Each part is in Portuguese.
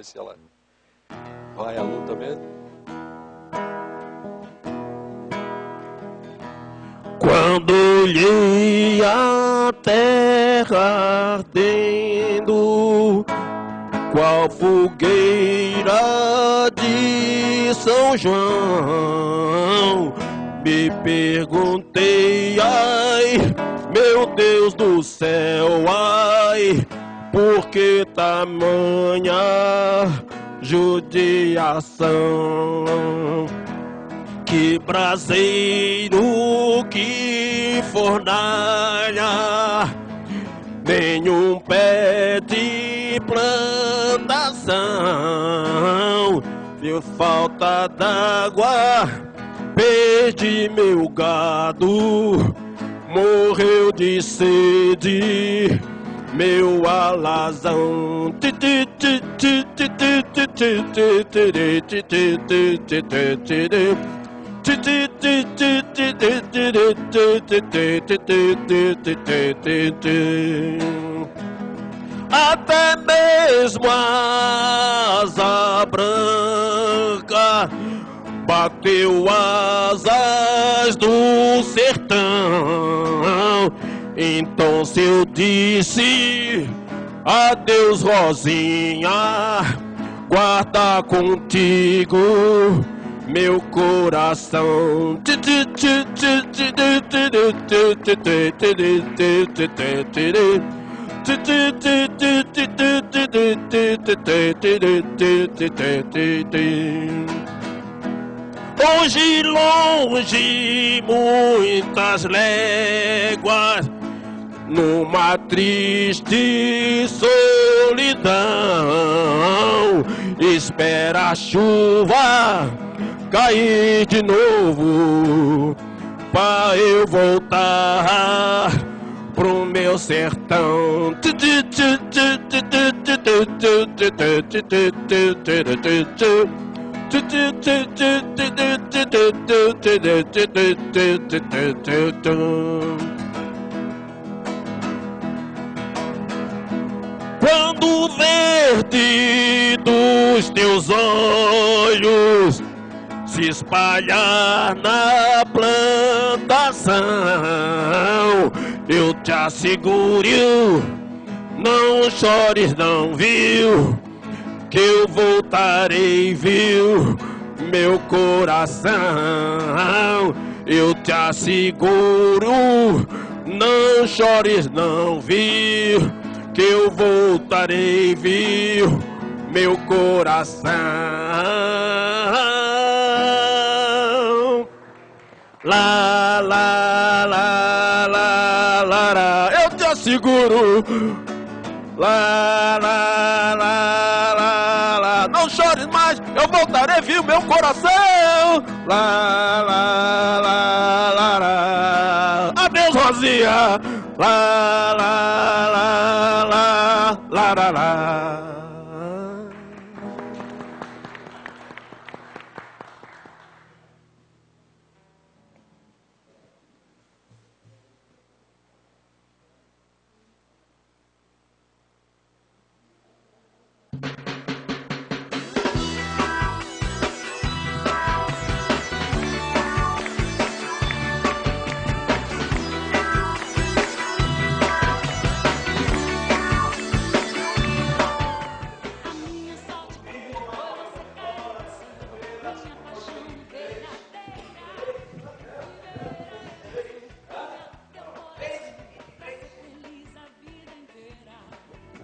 se ela vai à luta mesmo. Quando olhei a terra ardendo, qual fogueira de São João, me perguntei, ai, meu Deus do céu, ai, por que tamanha judiação? Que braseiro, que fornalha, nenhum pé de plantação. Deu falta d'água, perdi meu gado, morreu de sede meu alazão. Até mesmo a asa branca bateu asas do sertão. Então se eu disse adeus, Rosinha, guarda contigo meu coração. Hoje longe, muitas léguas, numa triste solidão, espera a chuva cair de novo pra eu voltar pro meu sertão. Quando o verde dos teus olhos se espalhar na plantação, eu te asseguro, não chores não, viu, que eu voltarei, viu, meu coração. Eu te asseguro, não chores não, viu, que eu voltarei, viu, meu coração. Lá, lá, lá, lá, lá, lá. Eu te asseguro. Lá, lá, lá, lá, lá. Não chores mais, eu voltarei, viu, meu coração. Lá, lá, lá, lá, lá. Adeus, Rosinha. Lá, lá, lá, lá, lá, lá, lá.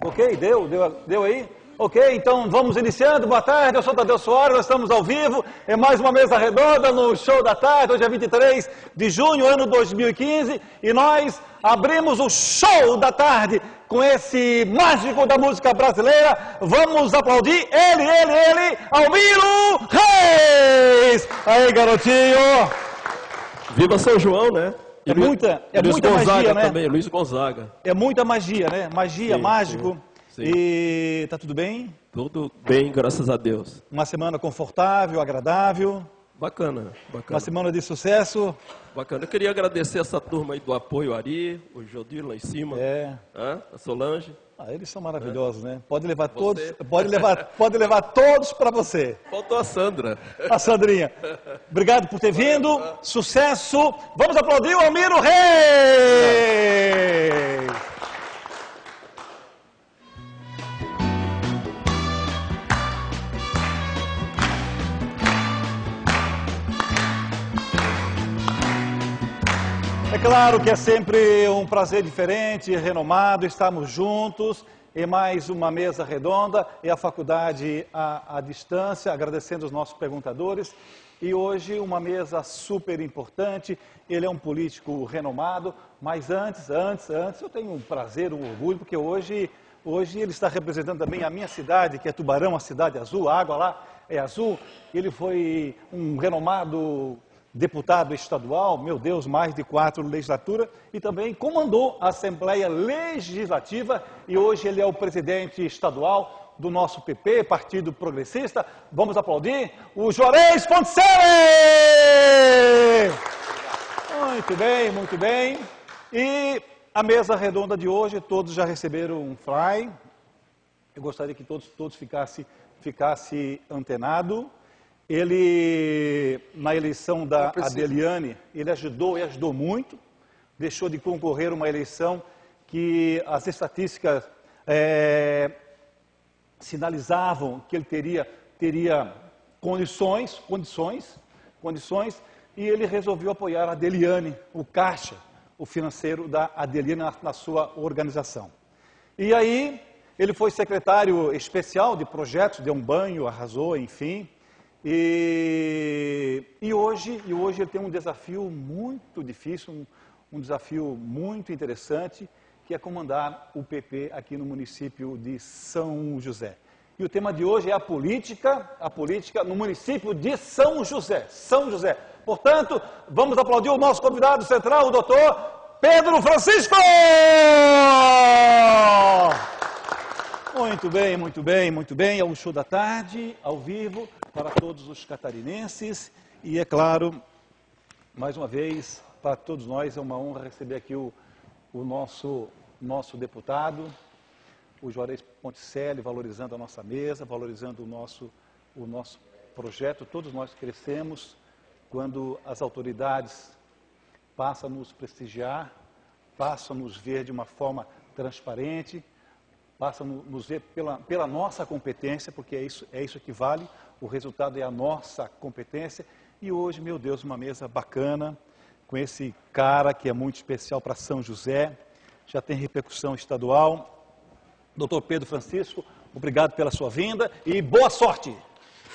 Ok, deu aí? Ok, então vamos iniciando. Boa tarde, eu sou Tadeu Soares, nós estamos ao vivo. É mais uma mesa redonda no Show da Tarde. Hoje é 23 de junho, ano 2015. E nós abrimos o Show da Tarde com esse mágico da música brasileira. Vamos aplaudir ele, Almiro Reis! Aí, garotinho! Viva São João, né? É muita Gonzaga magia, né? Também, Luiz Gonzaga. É muita magia, né? Magia, Sim, mágico. sim. E tá tudo bem? Tudo bem, graças a Deus. Uma semana confortável, agradável. Bacana, Uma bacana. semana de sucesso. Bacana. Eu queria agradecer essa turma aí do apoio, Ari, o Jodir lá em cima, a Solange. Eles são maravilhosos, né? Pode levar Você. todos, pode levar todos para você. Faltou a Sandra. A Sandrinha. Obrigado por ter vindo. Sucesso. Vamos aplaudir o Almiro Reis. É claro que é sempre um prazer diferente, renomado, estarmos juntos em mais uma mesa redonda e a faculdade à distância, agradecendo os nossos perguntadores. E hoje uma mesa super importante, ele é um político renomado, mas antes eu tenho um prazer, um orgulho, porque hoje ele está representando também a minha cidade, que é Tubarão, a cidade azul, a água lá é azul. Ele foi um renomado deputado estadual, meu Deus, mais de 4 legislaturas, e também comandou a Assembleia Legislativa, e hoje ele é o presidente estadual do nosso PP, Partido Progressista. Vamos aplaudir o Juarez Ponticelli! Muito bem, muito bem. E a mesa redonda de hoje, todos já receberam um fly. Eu gostaria que todos ficasse antenado. Ele, na eleição da Adeliane, ele ajudou muito, deixou de concorrer uma eleição que as estatísticas sinalizavam que ele teria condições, e ele resolveu apoiar a Adeliane, o caixa, o financeiro da Adeliane na sua organização. E aí, ele foi secretário especial de projetos, deu um banho, arrasou, enfim. E hoje ele tem um desafio muito difícil, um desafio muito interessante, que é comandar o PP aqui no município de São José. E o tema de hoje é a política no município de São José. Portanto, vamos aplaudir o nosso convidado central, o doutor Pedro Francisco! Muito bem. É um show da tarde, ao vivo, para todos os catarinenses. E, é claro, mais uma vez, para todos nós, é uma honra receber aqui o nosso deputado, o Juarez Ponticelli, valorizando a nossa mesa, valorizando o nosso projeto. Todos nós crescemos quando as autoridades passam a nos prestigiar, passam a nos ver de uma forma transparente, passam a nos ver pela nossa competência, porque é isso que vale, o resultado é a nossa competência. E hoje, meu Deus, uma mesa bacana, com esse cara que é muito especial para São José, já tem repercussão estadual. Doutor Pedro Francisco, obrigado pela sua vinda e boa sorte!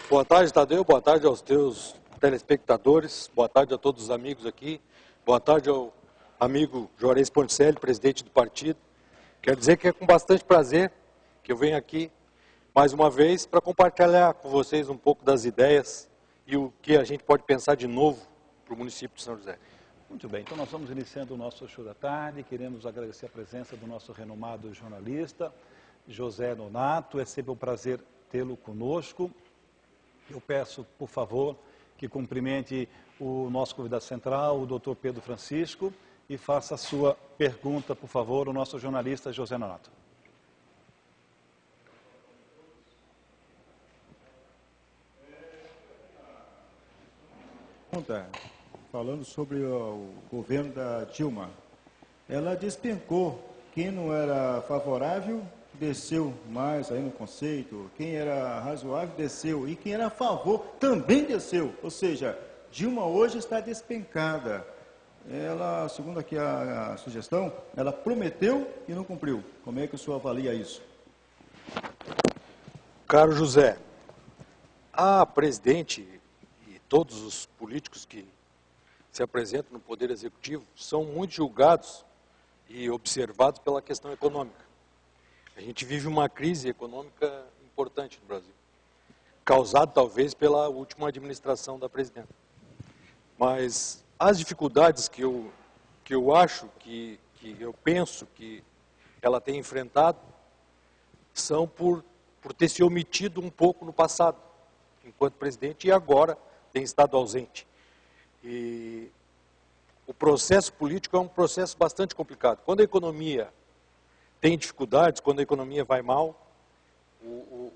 Boa tarde, Tadeu, boa tarde aos teus telespectadores, boa tarde a todos os amigos aqui, boa tarde ao amigo Juarez Ponticelli, presidente do partido. Quero dizer que é com bastante prazer que eu venho aqui, mais uma vez, para compartilhar com vocês um pouco das ideias e o que a gente pode pensar de novo para o município de São José. Muito bem, então nós vamos iniciando o nosso show da tarde. Queremos agradecer a presença do nosso renomado jornalista, José Nonato. É sempre um prazer tê-lo conosco. Eu peço, por favor, que cumprimente o nosso convidado central, o doutor Pedro Francisco, e faça a sua pergunta, por favor, o nosso jornalista José Nonato. Falando sobre o governo da Dilma, ela despencou. Quem não era favorável desceu mais aí no conceito, quem era razoável desceu, e quem era a favor também desceu. Ou seja, Dilma hoje está despencada. Ela, segundo aqui a sugestão, ela prometeu e não cumpriu. Como é que o senhor avalia isso? Caro José, a presidente e todos os políticos que se apresentam no Poder Executivo são muito julgados e observados pela questão econômica. A gente vive uma crise econômica importante no Brasil, causada talvez pela última administração da presidenta. Mas as dificuldades que eu acho, que eu penso que ela tem enfrentado, são por ter se omitido um pouco no passado, enquanto presidente, e agora tem estado ausente. E o processo político é um processo bastante complicado. Quando a economia tem dificuldades, quando a economia vai mal, o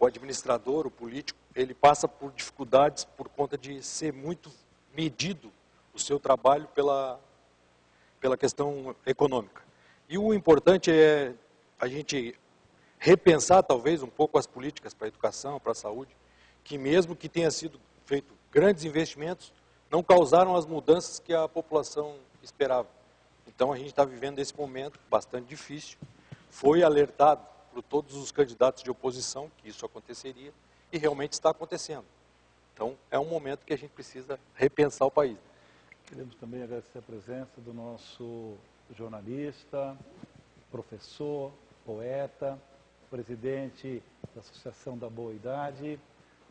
administrador, o político, ele passa por dificuldades por conta de ser muito medido o seu trabalho pela questão econômica. E o importante é a gente repensar talvez um pouco as políticas para a educação, para a saúde, que mesmo que tenha sido feito grandes investimentos, não causaram as mudanças que a população esperava. Então a gente está vivendo esse momento bastante difícil. Foi alertado por todos os candidatos de oposição que isso aconteceria e realmente está acontecendo. Então é um momento que a gente precisa repensar o país. Queremos também agradecer a presença do nosso jornalista, professor, poeta, presidente da Associação da Boa Idade,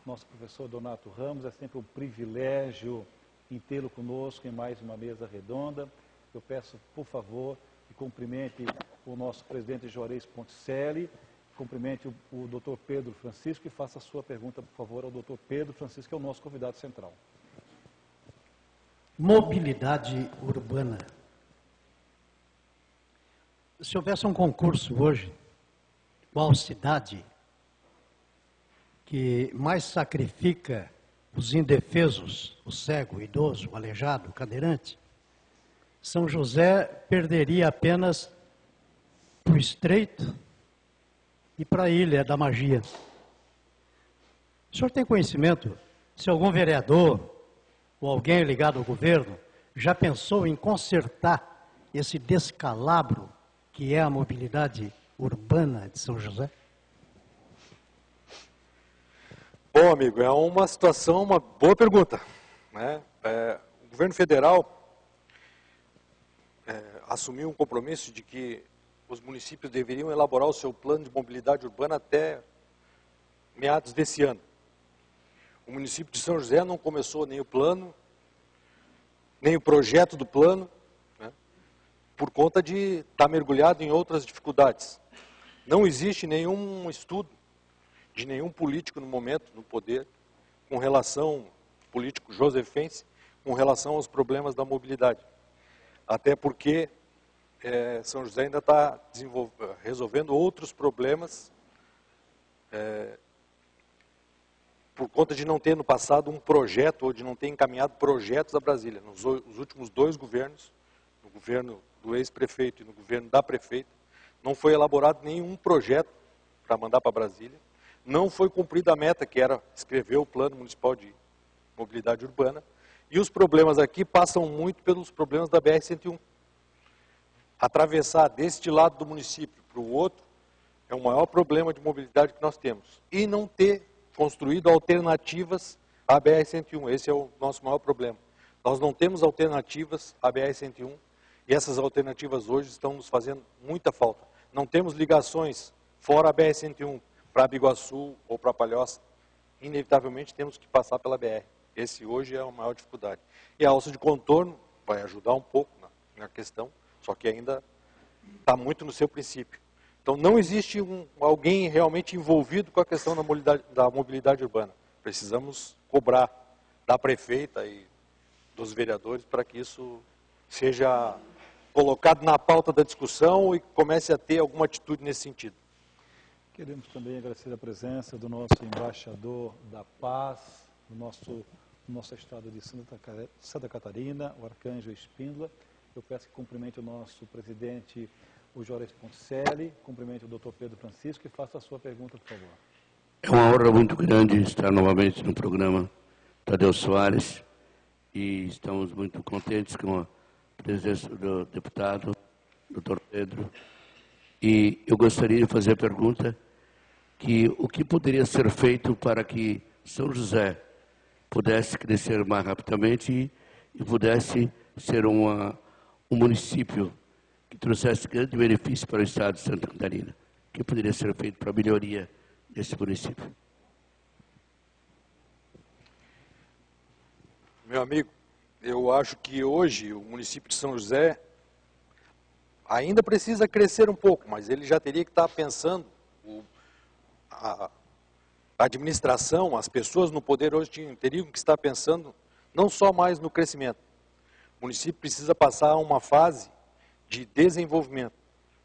nosso professor Donato Ramos. É sempre um privilégio em tê-lo conosco em mais uma mesa redonda. Eu peço, por favor, que cumprimente o nosso presidente Juarez Ponticelli, cumprimente o doutor Pedro Francisco e faça a sua pergunta, por favor, ao doutor Pedro Francisco, que é o nosso convidado central. Mobilidade urbana. Se houvesse um concurso hoje, qual cidade que mais sacrifica os indefesos, o cego, o idoso, o aleijado, o cadeirante, São José perderia apenas para o Estreito e para a Ilha da Magia. O senhor tem conhecimento se algum vereador ou alguém ligado ao governo já pensou em consertar esse descalabro que é a mobilidade urbana de São José? Bom, amigo, é uma situação, uma boa pergunta, né? O governo federal assumiu um compromisso de que os municípios deveriam elaborar o seu plano de mobilidade urbana até meados desse ano. O município de São José não começou nem o plano, nem o projeto do plano, né, por conta de estar mergulhado em outras dificuldades. Não existe nenhum estudo de nenhum político no momento, no poder, com relação, político josefense, com relação aos problemas da mobilidade. Até porque São José ainda está resolvendo outros problemas por conta de não ter no passado um projeto ou de não ter encaminhado projetos a Brasília. Nos últimos 2 governos, no governo do ex-prefeito e no governo da prefeita, não foi elaborado nenhum projeto para mandar para Brasília. Não foi cumprida a meta, que era escrever o Plano Municipal de Mobilidade Urbana. E os problemas aqui passam muito pelos problemas da BR-101. Atravessar deste lado do município para o outro é o maior problema de mobilidade que nós temos. E não ter construído alternativas à BR-101. Esse é o nosso maior problema. Nós não temos alternativas à BR-101 e essas alternativas hoje estão nos fazendo muita falta. Não temos ligações fora a BR-101 para Biguaçu ou para Palhoça. Inevitavelmente temos que passar pela BR. Esse hoje é a maior dificuldade. E a alça de contorno vai ajudar um pouco na questão, só que ainda está muito no seu princípio. Então não existe alguém realmente envolvido com a questão da mobilidade urbana. Precisamos cobrar da prefeita e dos vereadores para que isso seja colocado na pauta da discussão e comece a ter alguma atitude nesse sentido. Queremos também agradecer a presença do nosso embaixador da paz, do nosso estado de Santa Catarina, o Arcanjo Espíndola. Eu peço que cumprimente o nosso presidente, o Juarez Ponticelli, cumprimente o doutor Pedro Francisco e faça a sua pergunta, por favor. É uma honra muito grande estar novamente no programa Tadeu Soares e estamos muito contentes com a presença do deputado, doutor Pedro. E eu gostaria de fazer a pergunta o que poderia ser feito para que São José pudesse crescer mais rapidamente e pudesse ser um município que trouxesse grande benefício para o estado de Santa Catarina. O que poderia ser feito para a melhoria desse município? Meu amigo, eu acho que hoje o município de São José ainda precisa crescer um pouco, mas ele já teria que estar pensando a administração, as pessoas no poder hoje teriam que estar pensando não só mais no crescimento. O município precisa passar a uma fase de desenvolvimento,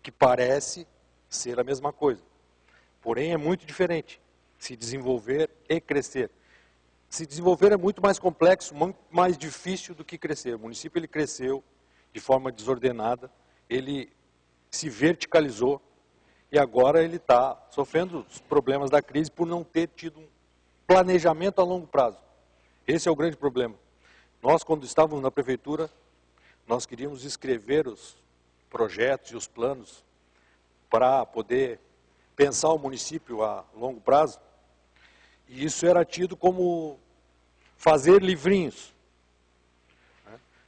que parece ser a mesma coisa. Porém, é muito diferente se desenvolver e crescer. Se desenvolver é muito mais complexo, muito mais difícil do que crescer. O município ele cresceu de forma desordenada, ele se verticalizou e agora ele está sofrendo os problemas da crise por não ter tido um planejamento a longo prazo. Esse é o grande problema. Nós, quando estávamos na prefeitura, nós queríamos escrever os projetos e os planos para poder pensar o município a longo prazo, e isso era tido como fazer livrinhos.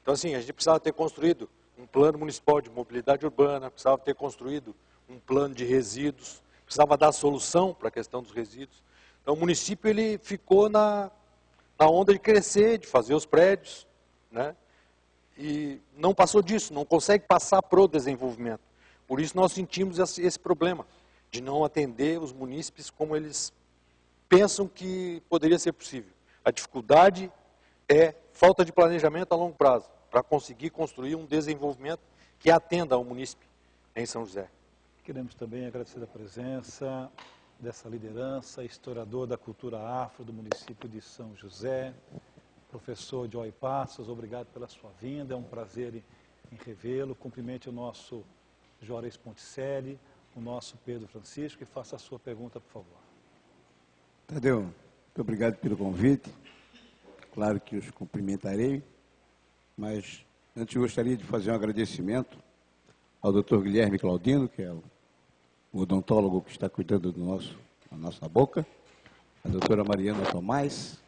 Então, assim, a gente precisava ter construído um plano municipal de mobilidade urbana, precisava ter construído um plano de resíduos, precisava dar solução para a questão dos resíduos. Então, o município ele ficou na onda de crescer, de fazer os prédios, né? E não passou disso, não consegue passar para o desenvolvimento. Por isso nós sentimos esse problema, de não atender os munícipes como eles pensam que poderia ser possível. A dificuldade é falta de planejamento a longo prazo, para conseguir construir um desenvolvimento que atenda ao munícipe em São José. Queremos também agradecer a presença dessa liderança, historiador da cultura afro do município de São José, professor Joy Passos, obrigado pela sua vinda, é um prazer em revê-lo. Cumprimente o nosso Juarez Ponticelli, o nosso Pedro Francisco, e faça a sua pergunta, por favor. Tadeu, muito obrigado pelo convite. Claro que os cumprimentarei, mas antes gostaria de fazer um agradecimento ao Dr. Guilherme Claudino, que é o odontólogo que está cuidando da nossa boca, a doutora Mariana Tomás,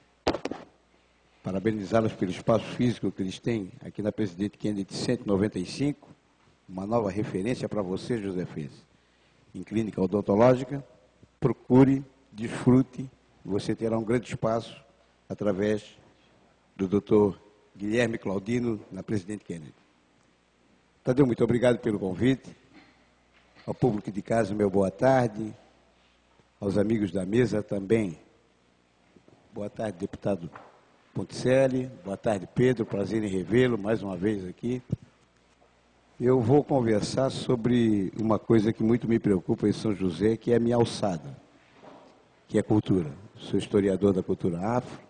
parabenizá-los pelo espaço físico que eles têm aqui na Presidente Kennedy 195, uma nova referência para você, José Fez. Em clínica odontológica, procure, desfrute, você terá um grande espaço através do Dr. Guilherme Claudino na Presidente Kennedy. Tadeu, muito obrigado pelo convite. Ao público de casa, meu boa tarde. Aos amigos da mesa também. Boa tarde, deputado Ponticelli. Boa tarde, Pedro. Prazer em revê-lo mais uma vez aqui. Eu vou conversar sobre uma coisa que muito me preocupa em São José, que é a minha alçada, que é cultura. Sou historiador da cultura afro,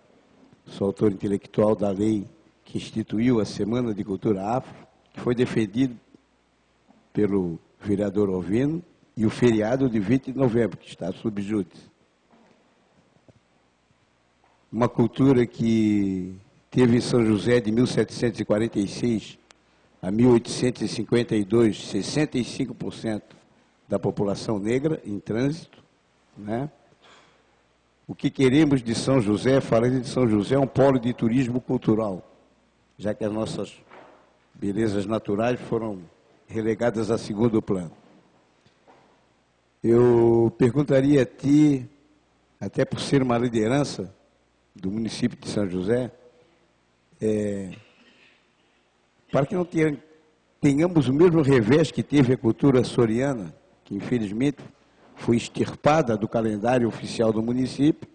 sou autor intelectual da lei que instituiu a Semana de Cultura Afro, que foi defendido pelo vereador Ovino, e o feriado de 20 de novembro, que está sob júdice. Uma cultura que teve em São José de 1746 a 1852, 65% da população negra em trânsito, né? O que queremos de São José, falando de São José, é um polo de turismo cultural, já que as nossas belezas naturais foram relegadas a segundo plano. Eu perguntaria a ti, até por ser uma liderança do município de São José, para que não tenhamos o mesmo revés que teve a cultura açoriana, que infelizmente foi extirpada do calendário oficial do município,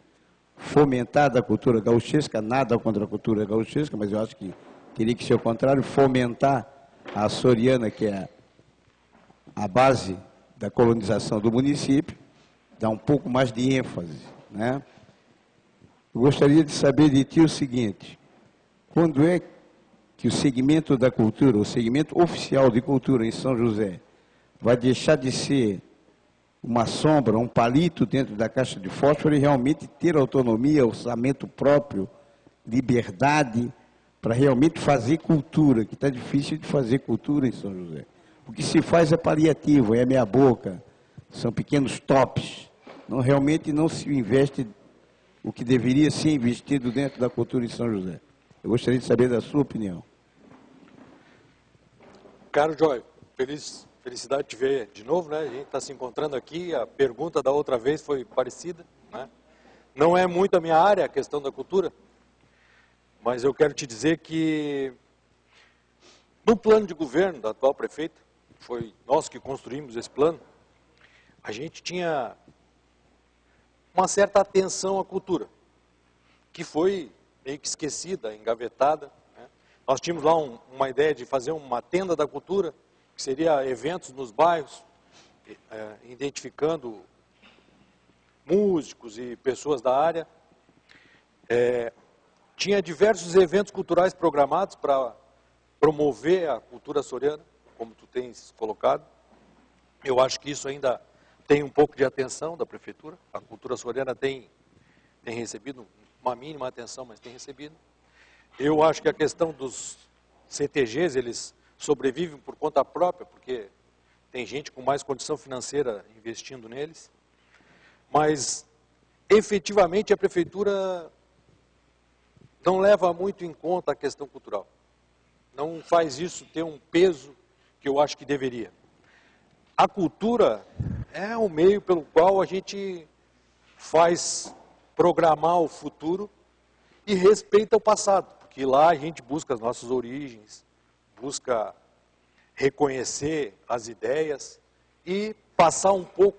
fomentada a cultura gauchesca, nada contra a cultura gauchesca, mas eu acho que teria que ser o contrário, fomentar a açoriana, que é a base da colonização do município, dar um pouco mais de ênfase, né? Eu gostaria de saber de ti o seguinte: quando é que o segmento da cultura, o segmento oficial de cultura em São José, vai deixar de ser uma sombra, um palito dentro da caixa de fósforo e realmente ter autonomia, orçamento próprio, liberdade, para realmente fazer cultura, que está difícil de fazer cultura em São José. O que se faz é paliativo, é meia boca, são pequenos tops. Realmente não se investe o que deveria ser investido dentro da cultura em São José. Eu gostaria de saber da sua opinião. Caro Joy, felicidade de te ver de novo, né? A gente está se encontrando aqui, a pergunta da outra vez foi parecida, né? Não é muito a minha área, a questão da cultura, mas eu quero te dizer que no plano de governo da atual prefeita, foi nós que construímos esse plano, a gente tinha uma certa atenção à cultura, que foi meio que esquecida, engavetada, né? Nós tínhamos lá uma ideia de fazer uma tenda da cultura, que seria eventos nos bairros, identificando músicos e pessoas da área. Tinha diversos eventos culturais programados para promover a cultura açoriana, como tu tens colocado. Eu acho que isso ainda tem um pouco de atenção da prefeitura. A cultura açoriana tem recebido uma mínima atenção, mas tem recebido. Eu acho que a questão dos CTGs, eles sobrevivem por conta própria, porque tem gente com mais condição financeira investindo neles. Mas, efetivamente, a prefeitura não leva muito em conta a questão cultural. Não faz isso ter um peso que eu acho que deveria. A cultura é o meio pelo qual a gente faz programar o futuro e respeita o passado, porque lá a gente busca as nossas origens, busca reconhecer as ideias e passar um pouco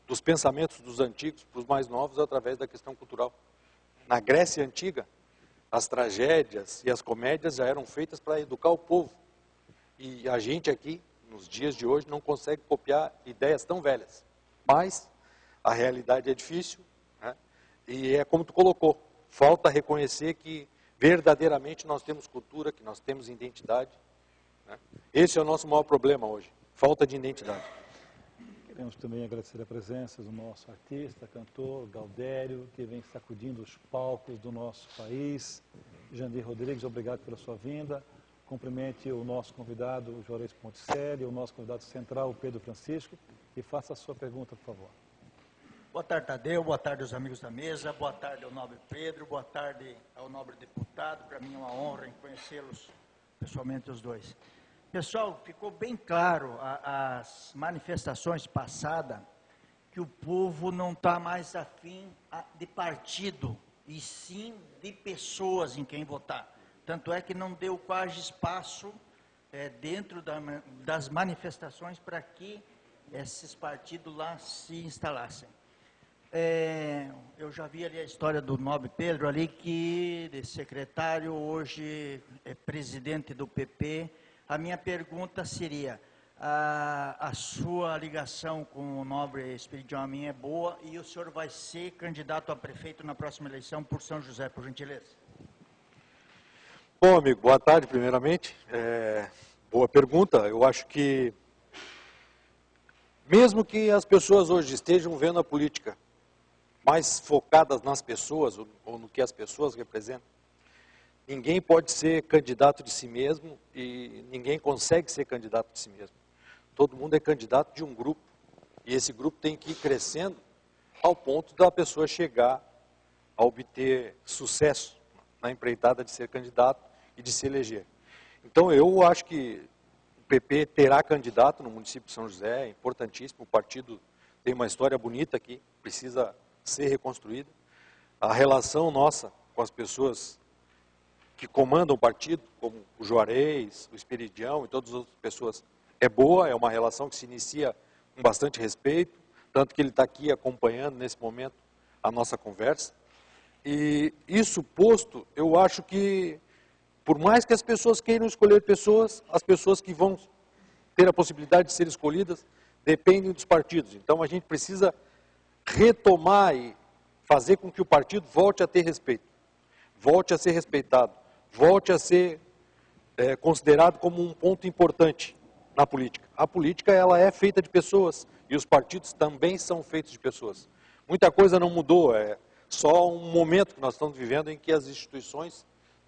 dos pensamentos dos antigos para os mais novos através da questão cultural. Na Grécia Antiga, as tragédias e as comédias já eram feitas para educar o povo. E a gente aqui, nos dias de hoje, não consegue copiar ideias tão velhas. Mas a realidade é difícil, né? E é como tu colocou, falta reconhecer que verdadeiramente nós temos cultura, que nós temos identidade, né? Esse é o nosso maior problema hoje, falta de identidade. Queremos também agradecer a presença do nosso artista, cantor, Galdério, que vem sacudindo os palcos do nosso país. Jandir Rodrigues, obrigado pela sua vinda. Cumprimente o nosso convidado, o Juarez Ponticelli, o nosso convidado central, o Pedro Francisco, e faça a sua pergunta, por favor. Boa tarde, Tadeu. Boa tarde aos amigos da mesa. Boa tarde ao nobre Pedro. Boa tarde ao nobre deputado. Para mim é uma honra em conhecê-los pessoalmente, os dois. Pessoal, ficou bem claro as manifestações passadas que o povo não está mais afim de partido, e sim de pessoas em quem votar. Tanto é que não deu quase espaço dentro das manifestações para que esses partidos lá se instalassem. Eu já vi ali a história do nobre Pedro ali, que de secretário, hoje é presidente do PP. A minha pergunta seria, a sua ligação com o nobre Espírito Amin é boa, e o senhor vai ser candidato a prefeito na próxima eleição por São José, por gentileza? Bom, amigo, boa tarde, primeiramente. Boa pergunta. Eu acho que, mesmo que as pessoas hoje estejam vendo a política mais focadas nas pessoas, ou no que as pessoas representam, ninguém pode ser candidato de si mesmo e ninguém consegue ser candidato de si mesmo. Todo mundo é candidato de um grupo, e esse grupo tem que ir crescendo ao ponto da pessoa chegar a obter sucesso na empreitada de ser candidato e de se eleger. Então eu acho que o PP terá candidato no município de São José, é importantíssimo, o partido tem uma história bonita aqui, precisa ser reconstruída. A relação nossa com as pessoas que comandam o partido, como o Juarez, o Espiridião e todas as outras pessoas, é boa, é uma relação que se inicia com bastante respeito, tanto que ele está aqui acompanhando nesse momento a nossa conversa. E isso posto, eu acho que, por mais que as pessoas queiram escolher pessoas, as pessoas que vão ter a possibilidade de ser escolhidas dependem dos partidos. Então a gente precisa retomar e fazer com que o partido volte a ter respeito, volte a ser respeitado, volte a ser considerado como um ponto importante na política. A política, ela é feita de pessoas, e os partidos também são feitos de pessoas. Muita coisa não mudou, é só um momento que nós estamos vivendo em que as instituições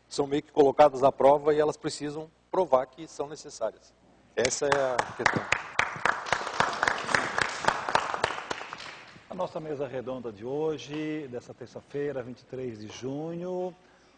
são meio que colocadas à prova e elas precisam provar que são necessárias. Essa é a questão. A nossa mesa redonda de hoje, dessa terça-feira, 23 de junho,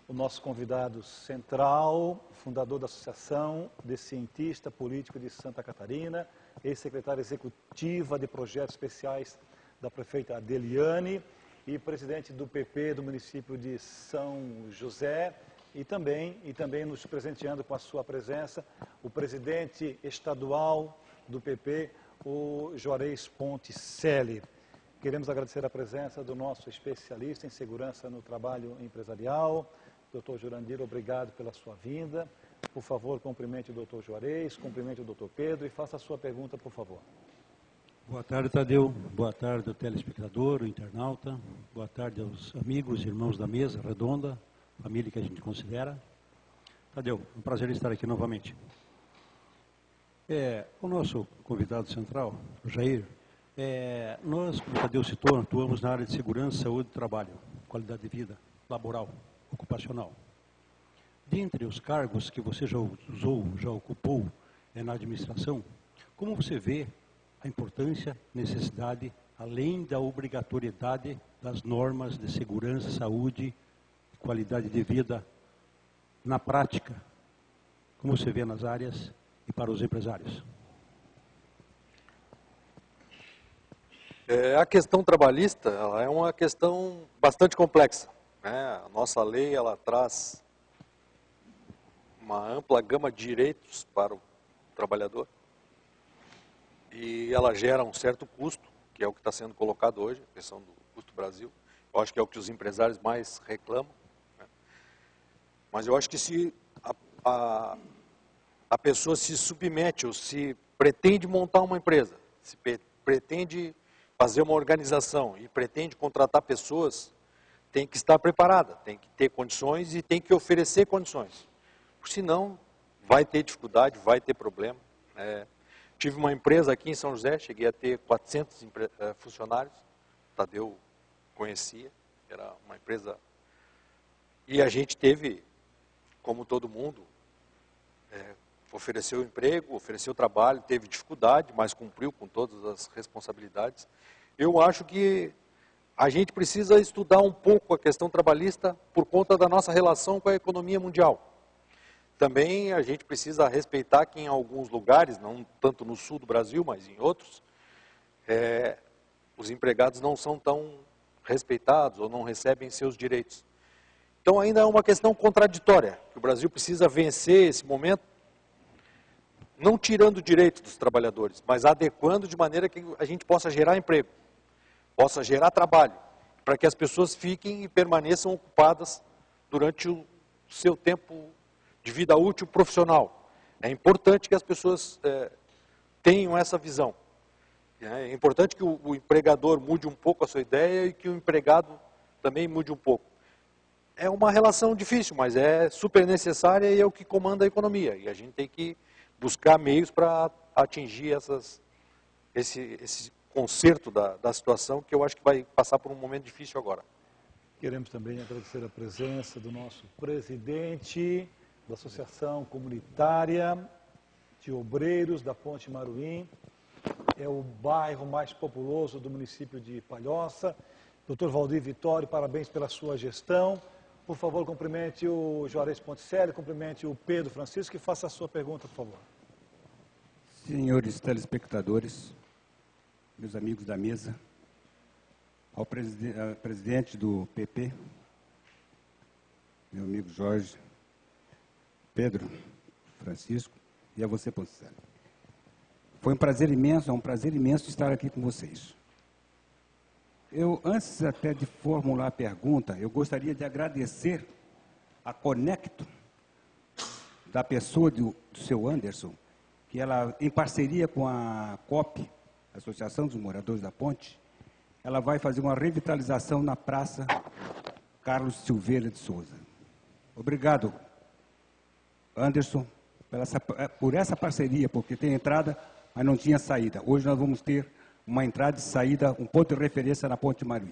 o nosso convidado central, fundador da Associação de Cientista Político de Santa Catarina, ex-secretária executiva de Projetos Especiais da prefeita Adeliane e presidente do PP do município de São José, e também nos presenteando com a sua presença, o presidente estadual do PP, o Juarez Ponticelli. Queremos agradecer a presença do nosso especialista em segurança no trabalho empresarial, Dr. Jurandir, obrigado pela sua vinda. Por favor, cumprimente o Dr. Juarez, cumprimente o Dr. Pedro e faça a sua pergunta, por favor. Boa tarde, Tadeu. Boa tarde ao telespectador, ao internauta. Boa tarde aos amigos e irmãos da mesa redonda, família que a gente considera. Tadeu, um prazer estar aqui novamente. O nosso convidado central, o Jair, nós, como o Tadeu citou, atuamos na área de segurança, saúde e trabalho, qualidade de vida, laboral, ocupacional. Dentre os cargos que você já usou, já ocupou na administração, como você vê a importância, necessidade, além da obrigatoriedade das normas de segurança, saúde e qualidade de vida na prática, como você vê nas áreas e para os empresários? A questão trabalhista ela é uma questão bastante complexa, né? A nossa lei ela traz uma ampla gama de direitos para o trabalhador e ela gera um certo custo, que é o que está sendo colocado hoje, a questão do custo Brasil. Eu acho que é o que os empresários mais reclamam, né? Mas eu acho que se a pessoa se submete ou se pretende montar uma empresa, se pretende fazer uma organização e pretende contratar pessoas, tem que estar preparada, tem que ter condições e tem que oferecer condições. Senão, vai ter dificuldade, vai ter problema. Tive uma empresa aqui em São José, cheguei a ter 400 funcionários, o Tadeu conhecia, era uma empresa... E a gente teve, como todo mundo, ofereceu emprego, ofereceu trabalho, teve dificuldade, mas cumpriu com todas as responsabilidades. Eu acho que a gente precisa estudar um pouco a questão trabalhista por conta da nossa relação com a economia mundial. Também a gente precisa respeitar que em alguns lugares, não tanto no sul do Brasil, mas em outros, os empregados não são tão respeitados ou não recebem seus direitos. Então ainda é uma questão contraditória, que o Brasil precisa vencer esse momento, não tirando direitos dos trabalhadores, mas adequando de maneira que a gente possa gerar emprego, possa gerar trabalho, para que as pessoas fiquem e permaneçam ocupadas durante o seu tempo de vida útil profissional. É importante que as pessoas tenham essa visão. É importante que o empregador mude um pouco a sua ideia e que o empregado também mude um pouco. É uma relação difícil, mas é super necessária e é o que comanda a economia. E a gente tem que buscar meios para atingir esse conserto da situação, que eu acho que vai passar por um momento difícil agora. Queremos também agradecer a presença do nosso presidente da Associação Comunitária de Obreiros da Ponte Maruim. É o bairro mais populoso do município de Palhoça. Dr. Valdir Vitório, parabéns pela sua gestão. Por favor, cumprimente o Juarez Ponticelli, cumprimente o Pedro Francisco e faça a sua pergunta, por favor. Senhores telespectadores, meus amigos da mesa, ao presidente do PP, meu amigo Jorge, Pedro Francisco e a você, Ponticelli. Foi um prazer imenso estar aqui com vocês. Antes até de formular a pergunta, eu gostaria de agradecer a Conecto, da pessoa do seu Anderson, que ela, em parceria com a COP, Associação dos Moradores da Ponte, ela vai fazer uma revitalização na Praça Carlos Silveira de Souza. Obrigado, Anderson, por essa parceria, porque tem entrada, mas não tinha saída. Hoje nós vamos ter uma entrada e saída, um ponto de referência na Ponte Maruim.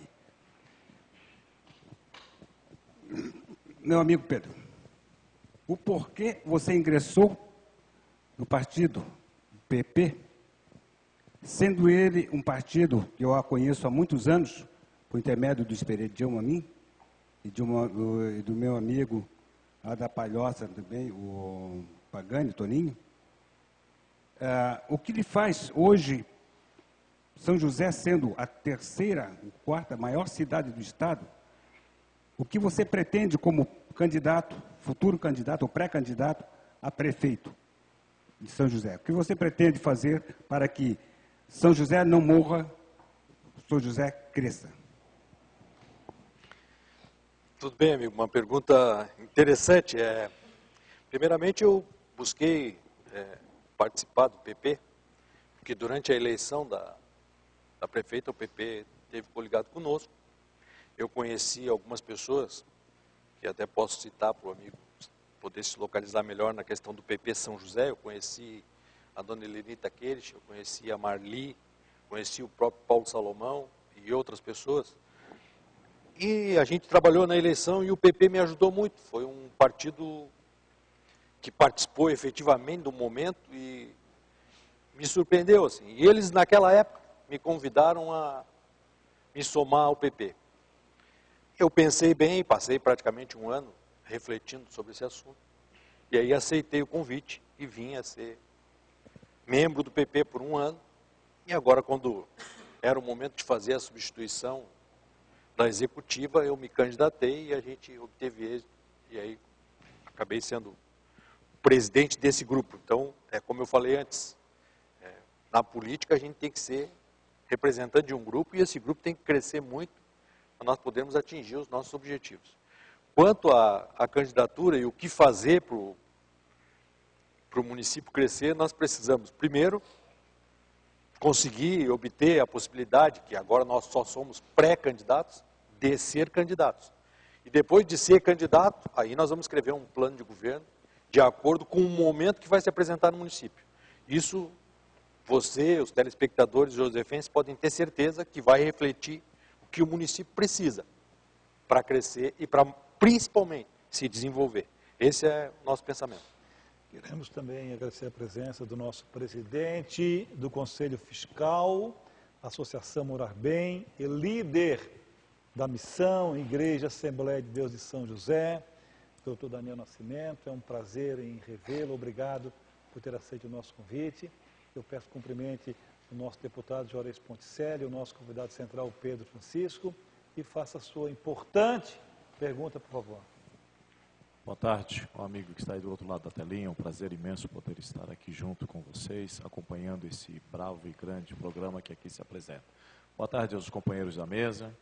Meu amigo Pedro, o porquê você ingressou no partido PP, sendo ele um partido que eu conheço há muitos anos, por intermédio do Esperidião a mim, e do meu amigo lá da Palhoça também, o Pagani, Toninho. O que lhe faz hoje, São José sendo a quarta maior cidade do estado, o que você pretende como candidato, futuro candidato ou pré-candidato a prefeito de São José? O que você pretende fazer para que São José não morra Pastor José cresça. Tudo bem, amigo. Uma pergunta interessante. Primeiramente, eu busquei participar do PP, porque durante a eleição da prefeita, o PP esteve coligado conosco. Eu conheci algumas pessoas, que até posso citar para o amigo poder se localizar melhor na questão do PP São José. Eu conheci a dona Elenita Queires, eu conheci a Marli, conheci o próprio Paulo Salomão e outras pessoas. E a gente trabalhou na eleição e o PP me ajudou muito. Foi um partido que participou efetivamente do momento e me surpreendeu, assim. E eles, naquela época, me convidaram a me somar ao PP. Eu pensei bem, passei praticamente um ano refletindo sobre esse assunto. E aí aceitei o convite e vim a ser membro do PP por um ano. E agora, quando era o momento de fazer a substituição da executiva, eu me candidatei e a gente obteve êxito. E aí acabei sendo presidente desse grupo. Então, como eu falei antes, na política a gente tem que ser representante de um grupo e esse grupo tem que crescer muito para nós podermos atingir os nossos objetivos. Quanto à candidatura e o que fazer para o município crescer, nós precisamos, primeiro, conseguir obter a possibilidade, que agora nós só somos pré-candidatos, de ser candidatos. E depois de ser candidato, aí nós vamos escrever um plano de governo de acordo com o momento que vai se apresentar no município. Isso, você, os telespectadores josefenses, podem ter certeza que vai refletir o que o município precisa para crescer e para, principalmente, se desenvolver. Esse é o nosso pensamento. Queremos também agradecer a presença do nosso presidente do Conselho Fiscal, Associação Morar Bem e líder da Missão Igreja Assembleia de Deus de São José, Dr. Daniel Nascimento. É um prazer em revê-lo. Obrigado por ter aceito o nosso convite. Eu peço cumprimente o nosso deputado Juarez Ponticelli, o nosso convidado central Pedro Francisco, e faça a sua importante pergunta, por favor. Boa tarde, o amigo que está aí do outro lado da telinha. É um prazer imenso poder estar aqui junto com vocês, acompanhando esse bravo e grande programa que aqui se apresenta. Boa tarde aos companheiros da mesa.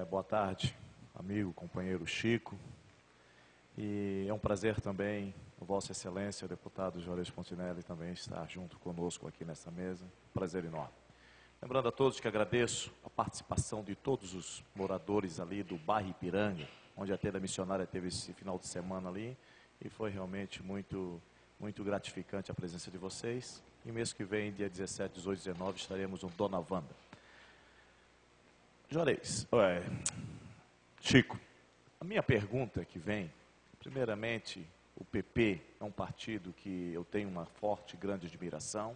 Boa tarde, amigo, companheiro Chico. E é um prazer também, Vossa Excelência, o deputado Juarez Pontinelli, também estar junto conosco aqui nessa mesa. Prazer enorme. Lembrando a todos que agradeço a participação de todos os moradores ali do bairro Ipiranga, onde a tenda missionária teve esse final de semana ali, e foi realmente muito gratificante a presença de vocês. E mês que vem, dia 17, 18, 19, estaremos no Dona Wanda. Juarez, Chico, a minha pergunta que vem, primeiramente, o PP é um partido que eu tenho uma forte, grande admiração.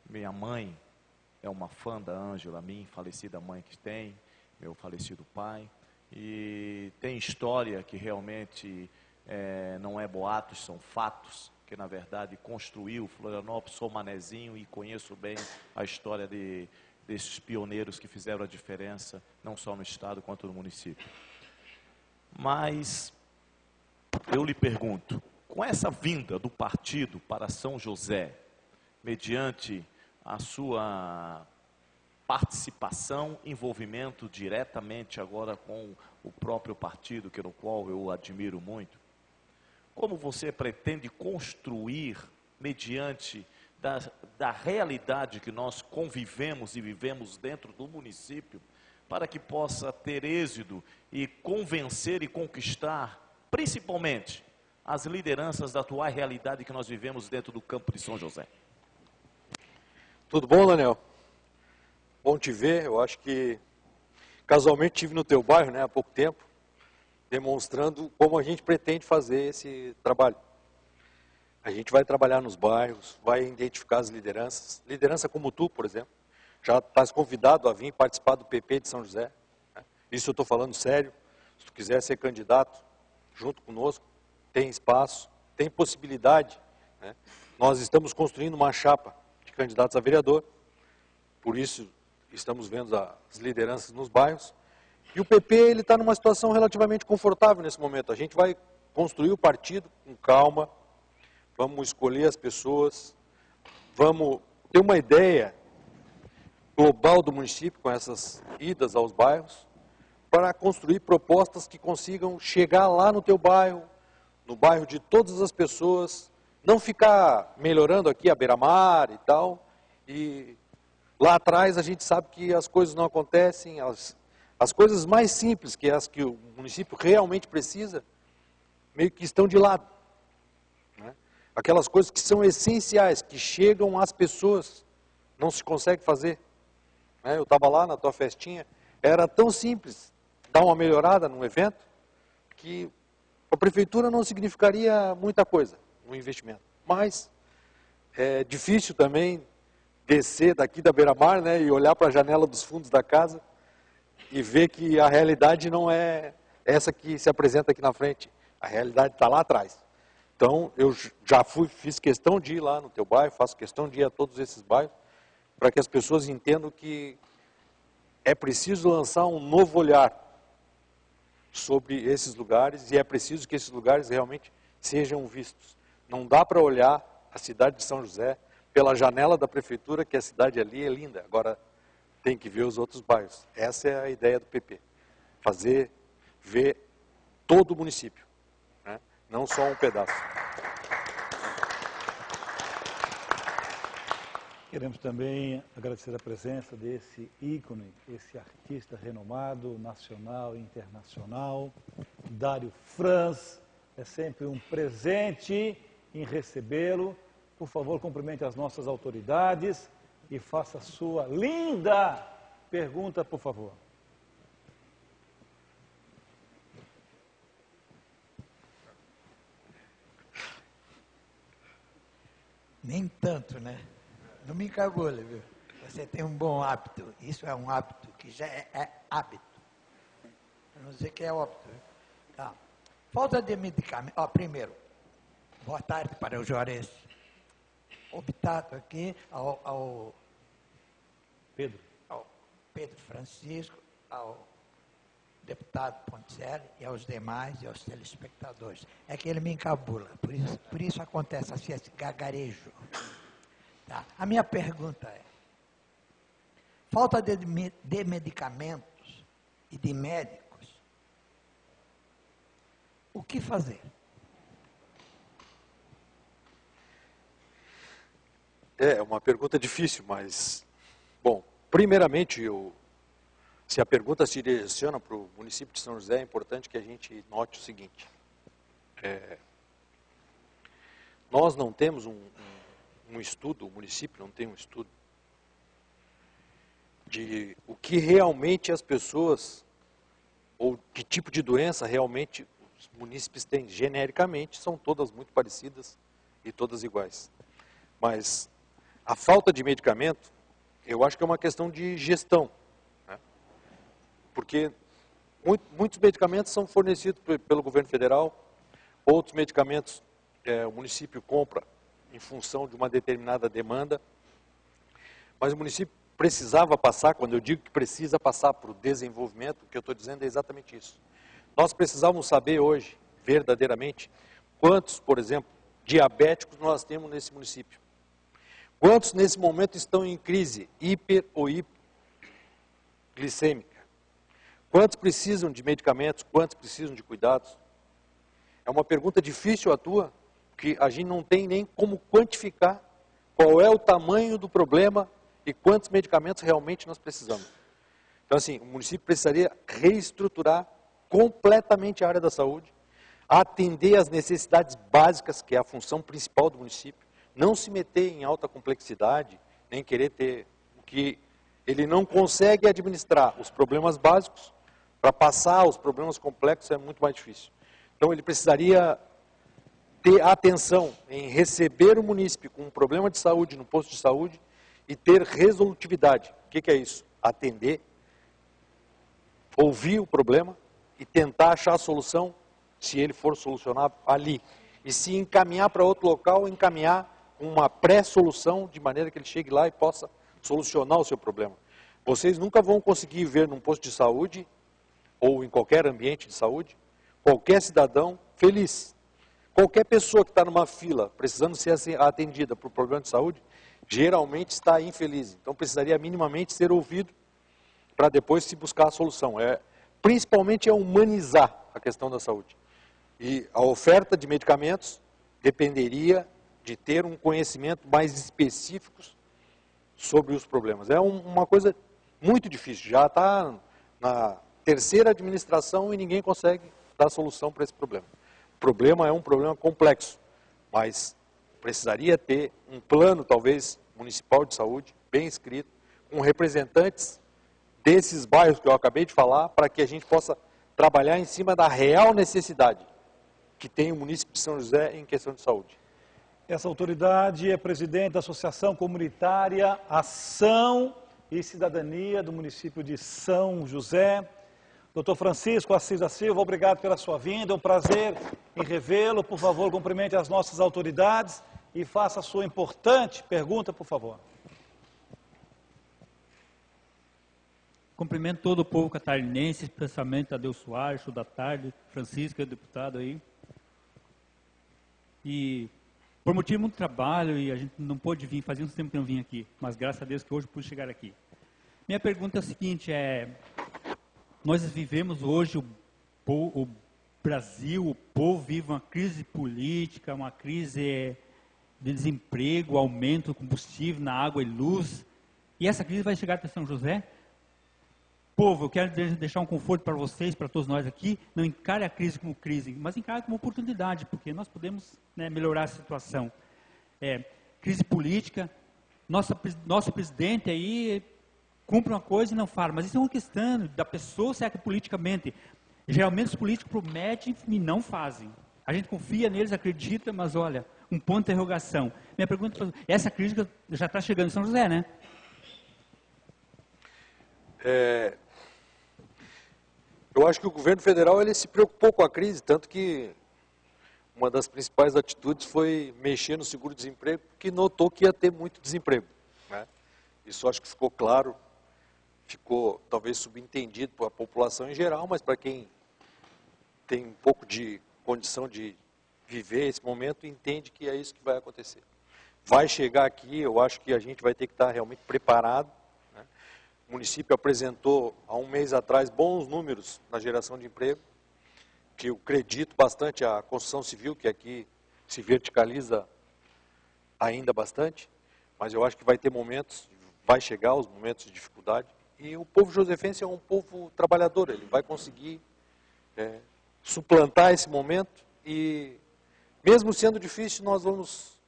Minha mãe é uma fã da Ângela, minha falecida mãe que tem, meu falecido pai. E tem história que realmente não é boatos, são fatos, que na verdade construiu Florianópolis, sou manezinho e conheço bem a história desses pioneiros que fizeram a diferença, não só no estado quanto no município. Mas eu lhe pergunto, com essa vinda do partido para São José, mediante a sua participação, envolvimento diretamente agora com o próprio partido, que no qual eu admiro muito, como você pretende construir, mediante da realidade que nós convivemos e vivemos dentro do município, para que possa ter êxito e convencer e conquistar, principalmente, as lideranças da atual realidade que nós vivemos dentro do campo de São José? Tudo bom, Daniel? Bom te ver. Eu acho que casualmente estive no teu bairro, há pouco tempo, demonstrando como a gente pretende fazer esse trabalho. A gente vai trabalhar nos bairros, vai identificar as lideranças. Liderança como tu, por exemplo, já estás convidado a vir participar do PP de São José. Isso eu estou falando sério. Se tu quiser ser candidato junto conosco, tem espaço, tem possibilidade. Nós estamos construindo uma chapa de candidatos a vereador, por isso estamos vendo as lideranças nos bairros. E o PP ele está numa situação relativamente confortável nesse momento. A gente vai construir o partido com calma, vamos escolher as pessoas, vamos ter uma ideia global do município, com essas idas aos bairros, para construir propostas que consigam chegar lá no teu bairro, no bairro de todas as pessoas, não ficar melhorando aqui a beira-mar e tal, e lá atrás a gente sabe que as coisas não acontecem, as coisas mais simples, que é as que o município realmente precisa, meio que estão de lado. Né? Aquelas coisas que são essenciais, que chegam às pessoas, não se consegue fazer. Né? Eu estava lá na tua festinha, era tão simples dar uma melhorada num evento, que a prefeitura não significaria muita coisa, um investimento. Mas é difícil também descer daqui da beira-mar, né, e olhar para a janela dos fundos da casa e ver que a realidade não é essa que se apresenta aqui na frente. A realidade está lá atrás. Então, eu já fiz questão de ir lá no teu bairro, faço questão de ir a todos esses bairros, para que as pessoas entendam que é preciso lançar um novo olhar sobre esses lugares e é preciso que esses lugares realmente sejam vistos. Não dá para olhar a cidade de São José pela janela da prefeitura, que a cidade ali é linda. Agora tem que ver os outros bairros. Essa é a ideia do PP. Ver todo o município, né? Não só um pedaço. Queremos também agradecer a presença desse ícone, esse artista renomado, nacional e internacional, Dário Franz. É sempre um presente em recebê-lo. Por favor, cumprimente as nossas autoridades e faça a sua linda pergunta, por favor. Nem tanto, né? Não me encabule, viu? Você tem um bom hábito. Isso é um hábito que já é hábito. Eu não sei que é óbito. Tá. Falta de medicamento. Primeiro, boa tarde para o Juarez. Optado aqui ao Pedro Francisco, ao deputado Ponticelli e aos demais e aos telespectadores. É que ele me encabula, por isso acontece assim, esse gagarejo. Tá. A minha pergunta é, falta de medicamentos e de médicos, o que fazer? É uma pergunta difícil, mas, bom, primeiramente, se a pergunta se direciona para o município de São José, é importante que a gente note o seguinte. Nós não temos um estudo, o município não tem um estudo de o que realmente as pessoas, ou que tipo de doença realmente os munícipes têm. Genericamente, são todas muito parecidas e todas iguais. Mas a falta de medicamento, eu acho que é uma questão de gestão, né? Porque muitos medicamentos são fornecidos pelo governo federal, outros medicamentos o município compra em função de uma determinada demanda, mas o município precisava passar, quando eu digo que precisa passar para o desenvolvimento, o que eu estou dizendo é exatamente isso. Nós precisávamos saber hoje, verdadeiramente, quantos, por exemplo, diabéticos nós temos nesse município. Quantos nesse momento estão em crise hiper ou hipoglicêmica? Quantos precisam de medicamentos? Quantos precisam de cuidados? É uma pergunta difícil a tua, que a gente não tem nem como quantificar qual é o tamanho do problema e quantos medicamentos realmente nós precisamos. Então, assim, o município precisaria reestruturar completamente a área da saúde, atender às necessidades básicas, que é a função principal do município, não se meter em alta complexidade, nem querer ter o que ele não consegue administrar. Os problemas básicos, para passar os problemas complexos é muito mais difícil. Então, ele precisaria ter atenção em receber o munícipe com um problema de saúde no posto de saúde e ter resolutividade. O que é isso? Atender, ouvir o problema e tentar achar a solução, se ele for solucionar ali. E se encaminhar para outro local, encaminhar uma pré-solução, de maneira que ele chegue lá e possa solucionar o seu problema. Vocês nunca vão conseguir ver num posto de saúde, ou em qualquer ambiente de saúde, qualquer cidadão feliz. Qualquer pessoa que está numa fila, precisando ser atendida por problema de saúde, geralmente está infeliz. Então precisaria minimamente ser ouvido para depois se buscar a solução. Principalmente é humanizar a questão da saúde. E a oferta de medicamentos dependeria de ter um conhecimento mais específico sobre os problemas. É uma coisa muito difícil, já está na terceira administração e ninguém consegue dar solução para esse problema. O problema é um problema complexo, mas precisaria ter um plano, talvez, municipal de saúde, bem escrito, com representantes desses bairros que eu acabei de falar, para que a gente possa trabalhar em cima da real necessidade que tem o município de São José em questão de saúde. Essa autoridade é presidente da Associação Comunitária Ação e Cidadania do município de São José. Dr. Francisco Assis da Silva, obrigado pela sua vinda, é um prazer em revê-lo. Por favor, cumprimente as nossas autoridades e faça a sua importante pergunta, por favor. Cumprimento todo o povo catarinense, especialmente Tadeu Soares, show da tarde, Francisco, é o deputado aí. E por motivo de muito trabalho, e a gente não pôde vir, fazia um tempo que não vim aqui, mas graças a Deus que hoje pude chegar aqui. Minha pergunta é a seguinte, nós vivemos hoje, o Brasil, o povo vive uma crise política, uma crise de desemprego, aumento do combustível na água e luz, e essa crise vai chegar até São José? Povo, eu quero deixar um conforto para vocês, para todos nós aqui, não encare a crise como crise, mas encare como oportunidade, porque nós podemos melhorar a situação. Crise política, nosso presidente aí cumpre uma coisa e não fala, mas isso é uma questão da pessoa, será que politicamente, geralmente os políticos prometem e não fazem. A gente confia neles, acredita, mas olha, um ponto de interrogação. Minha pergunta é, essa crise já está chegando em São José, né? Eu acho que o governo federal ele se preocupou com a crise, tanto que uma das principais atitudes foi mexer no seguro-desemprego, porque notou que ia ter muito desemprego. Né? Isso acho que ficou claro, ficou talvez subentendido para a população em geral, mas para quem tem um pouco de condição de viver esse momento, entende que é isso que vai acontecer. Vai chegar aqui, eu acho que a gente vai ter que estar realmente preparado. O município apresentou, há um mês atrás, bons números na geração de emprego, que eu acredito bastante à construção civil, que aqui se verticaliza ainda bastante, mas eu acho que vai ter momentos, vai chegar os momentos de dificuldade, e o povo josefense é um povo trabalhador, ele vai conseguir suplantar esse momento, e mesmo sendo difícil, nós vamos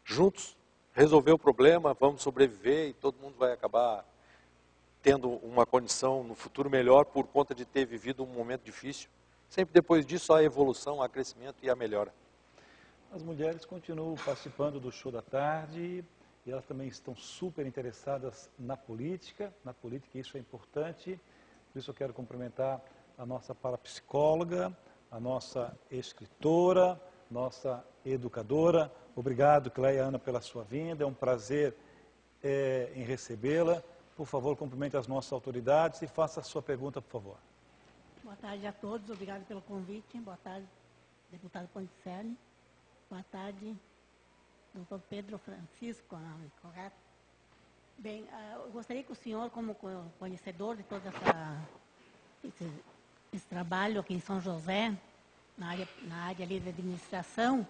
juntos resolver o problema, vamos sobreviver, e todo mundo vai acabar tendo uma condição no futuro melhor por conta de ter vivido um momento difícil. Sempre depois disso há evolução, há crescimento e há melhora. As mulheres continuam participando do show da tarde e elas também estão super interessadas na política, isso é importante. Por isso eu quero cumprimentar a nossa parapsicóloga, a nossa escritora, nossa educadora. Obrigado, Cleia Ana, pela sua vinda, é um prazer em recebê-la. Por favor, cumprimente as nossas autoridades e faça a sua pergunta, por favor. Boa tarde a todos, obrigado pelo convite. Boa tarde, deputado Ponticelli. Boa tarde, doutor Pedro Francisco, correto? Bem, eu gostaria que o senhor, como conhecedor de todo esse trabalho aqui em São José, na área ali de administração,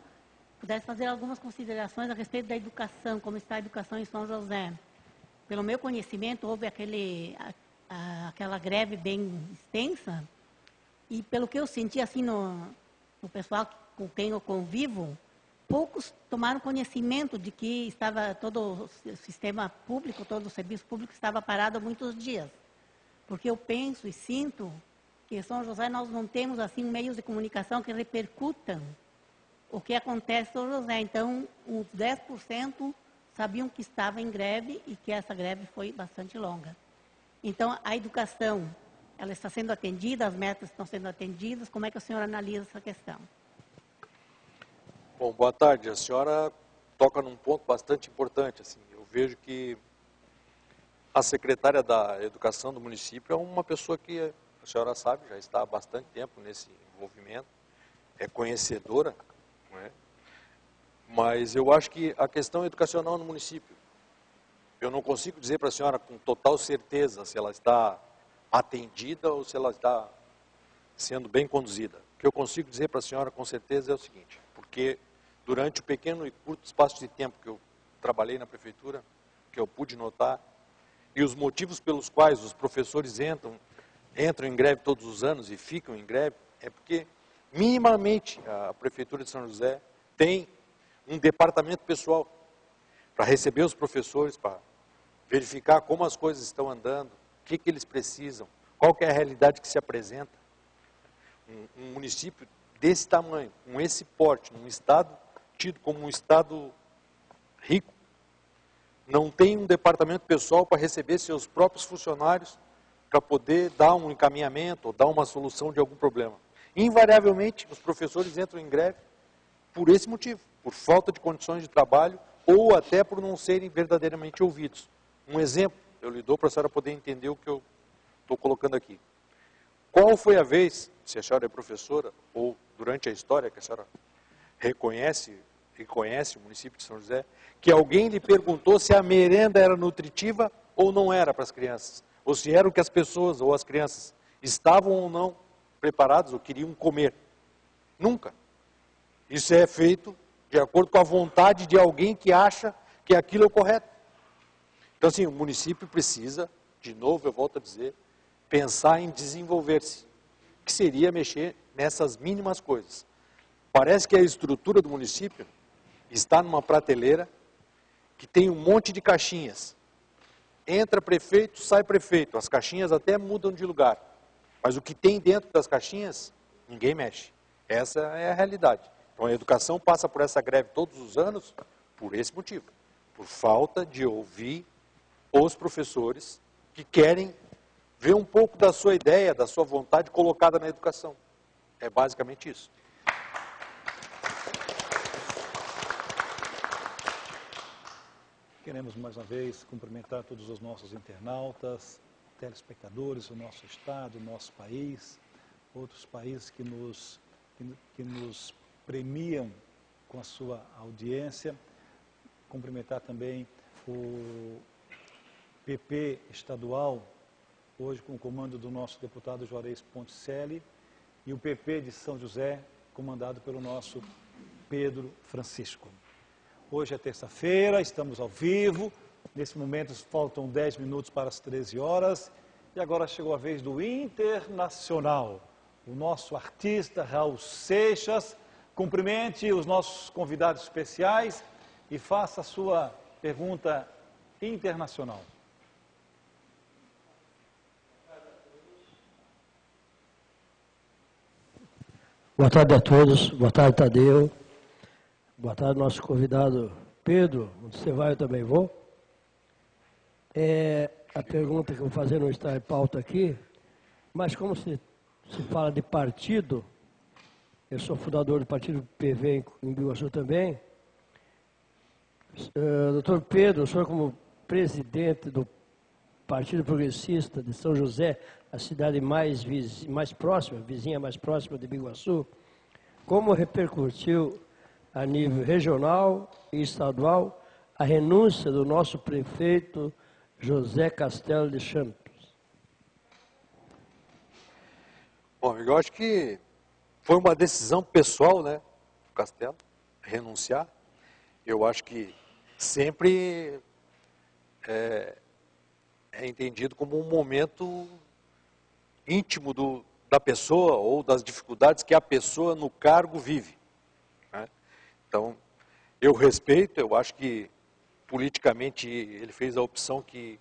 pudesse fazer algumas considerações a respeito da educação, como está a educação em São José. Pelo meu conhecimento, houve aquela greve bem extensa, e pelo que eu senti assim no pessoal com quem eu convivo, poucos tomaram conhecimento de que estava todo o sistema público, todo o serviço público estava parado há muitos dias. Porque eu penso e sinto que em São José nós não temos assim meios de comunicação que repercutam o que acontece em São José. Então, uns 10% sabiam que estava em greve e que essa greve foi bastante longa. Então, a educação, ela está sendo atendida, as metas estão sendo atendidas, como é que o senhor analisa essa questão? Bom, boa tarde. A senhora toca num ponto bastante importante. Assim, eu vejo que a secretária da Educação do município é uma pessoa que, a senhora sabe, já está há bastante tempo nesse envolvimento, é conhecedora, não é? Mas eu acho que a questão educacional no município, eu não consigo dizer para a senhora com total certeza se ela está atendida ou se ela está sendo bem conduzida. O que eu consigo dizer para a senhora com certeza é o seguinte, porque durante o pequeno e curto espaço de tempo que eu trabalhei na prefeitura, que eu pude notar, e os motivos pelos quais os professores entram em greve todos os anos e ficam em greve, é porque minimamente a prefeitura de São José tem um departamento pessoal para receber os professores, para verificar como as coisas estão andando, o que eles precisam, qual que é a realidade que se apresenta. Um município desse tamanho, com esse porte, num estado tido como um estado rico, não tem um departamento pessoal para receber seus próprios funcionários para poder dar um encaminhamento ou dar uma solução de algum problema. Invariavelmente, os professores entram em greve por esse motivo, por falta de condições de trabalho ou até por não serem verdadeiramente ouvidos. Um exemplo, eu lhe dou para a senhora poder entender o que eu estou colocando aqui. Qual foi a vez, se a senhora é professora, ou durante a história que a senhora reconhece o município de São José, que alguém lhe perguntou se a merenda era nutritiva ou não era para as crianças, ou se era o que as pessoas ou as crianças estavam ou não preparados ou queriam comer? Nunca. Isso é feito de acordo com a vontade de alguém que acha que aquilo é o correto. Então, assim, o município precisa, de novo, eu volto a dizer, pensar em desenvolver-se, que seria mexer nessas mínimas coisas. Parece que a estrutura do município está numa prateleira que tem um monte de caixinhas. Entra prefeito, sai prefeito. As caixinhas até mudam de lugar. Mas o que tem dentro das caixinhas, ninguém mexe. Essa é a realidade. Então a educação passa por essa greve todos os anos por esse motivo. Por falta de ouvir os professores que querem ver um pouco da sua ideia, da sua vontade colocada na educação. É basicamente isso. Queremos mais uma vez cumprimentar todos os nossos internautas, telespectadores do nosso estado, do nosso país, outros países que nos premiam com a sua audiência. Cumprimentar também o PP estadual, hoje com o comando do nosso deputado Juarez Ponticelli, e o PP de São José, comandado pelo nosso Pedro Francisco. Hoje é terça-feira, estamos ao vivo, nesse momento faltam 10 minutos para as 13 horas, e agora chegou a vez do Internacional. O nosso artista Raul Seixas, cumprimente os nossos convidados especiais e faça a sua pergunta internacional. Boa tarde a todos, boa tarde Tadeu, boa tarde nosso convidado Pedro, onde você vai eu também vou. A pergunta que eu vou fazer não está em pauta aqui, mas como se fala de partido, eu sou fundador do partido PV em Biguaçu também. Doutor Pedro, o senhor como presidente do Partido Progressista de São José, a cidade mais próxima, vizinha mais próxima de Biguaçu, como repercutiu a nível regional e estadual a renúncia do nosso prefeito José Castelo de Santos? Bom, eu acho que foi uma decisão pessoal, né, do Castelo, renunciar. Eu acho que sempre é entendido como um momento íntimo da pessoa ou das dificuldades que a pessoa no cargo vive, né? Então, eu respeito, eu acho que politicamente ele fez a opção que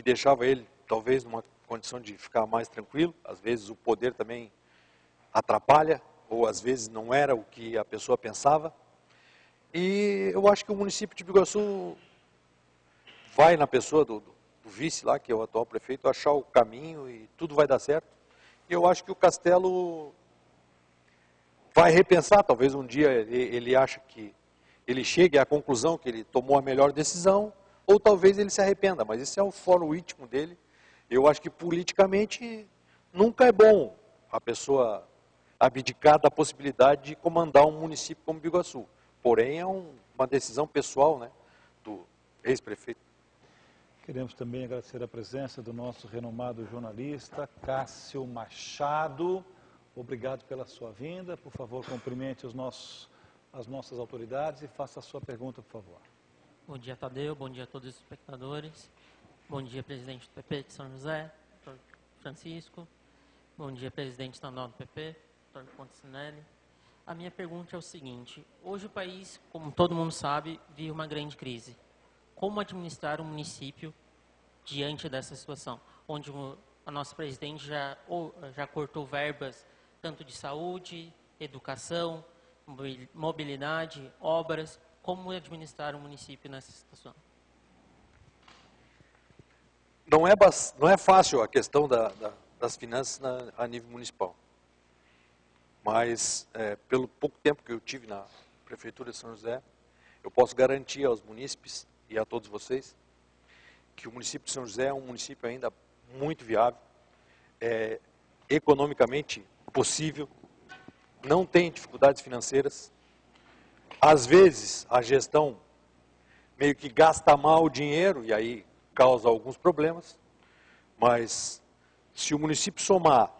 deixava ele talvez numa condição de ficar mais tranquilo. Às vezes o poder também atrapalha, ou às vezes não era o que a pessoa pensava. E eu acho que o município de Biguaçu vai na pessoa do vice lá, que é o atual prefeito, achar o caminho e tudo vai dar certo. E eu acho que o Castelo vai repensar, talvez um dia ele acha que ele chegue à conclusão que ele tomou a melhor decisão, ou talvez ele se arrependa, mas esse é o foro íntimo dele. Eu acho que politicamente nunca é bom a pessoa abdicar da possibilidade de comandar um município como Biguaçu. Porém, é uma decisão pessoal, né, do ex-prefeito. Queremos também agradecer a presença do nosso renomado jornalista, Cássio Machado. Obrigado pela sua vinda. Por favor, cumprimente as nossas autoridades e faça a sua pergunta, por favor. Bom dia, Tadeu. Bom dia a todos os espectadores. Bom dia, presidente do PP de São José, Dr. Francisco. Bom dia, presidente estadual do PP, Dr. Ponticinelli. A minha pergunta é o seguinte: hoje o país, como todo mundo sabe, vive uma grande crise. Como administrar um município diante dessa situação, onde a nossa presidente já cortou verbas tanto de saúde, educação, mobilidade, obras? Como administrar um município nessa situação? Não é fácil a questão das finanças a nível municipal. Mas, pelo pouco tempo que eu tive na Prefeitura de São José, eu posso garantir aos munícipes e a todos vocês que o município de São José é um município ainda muito viável, economicamente possível, não tem dificuldades financeiras. Às vezes, a gestão meio que gasta mal o dinheiro e aí causa alguns problemas, mas se o município somar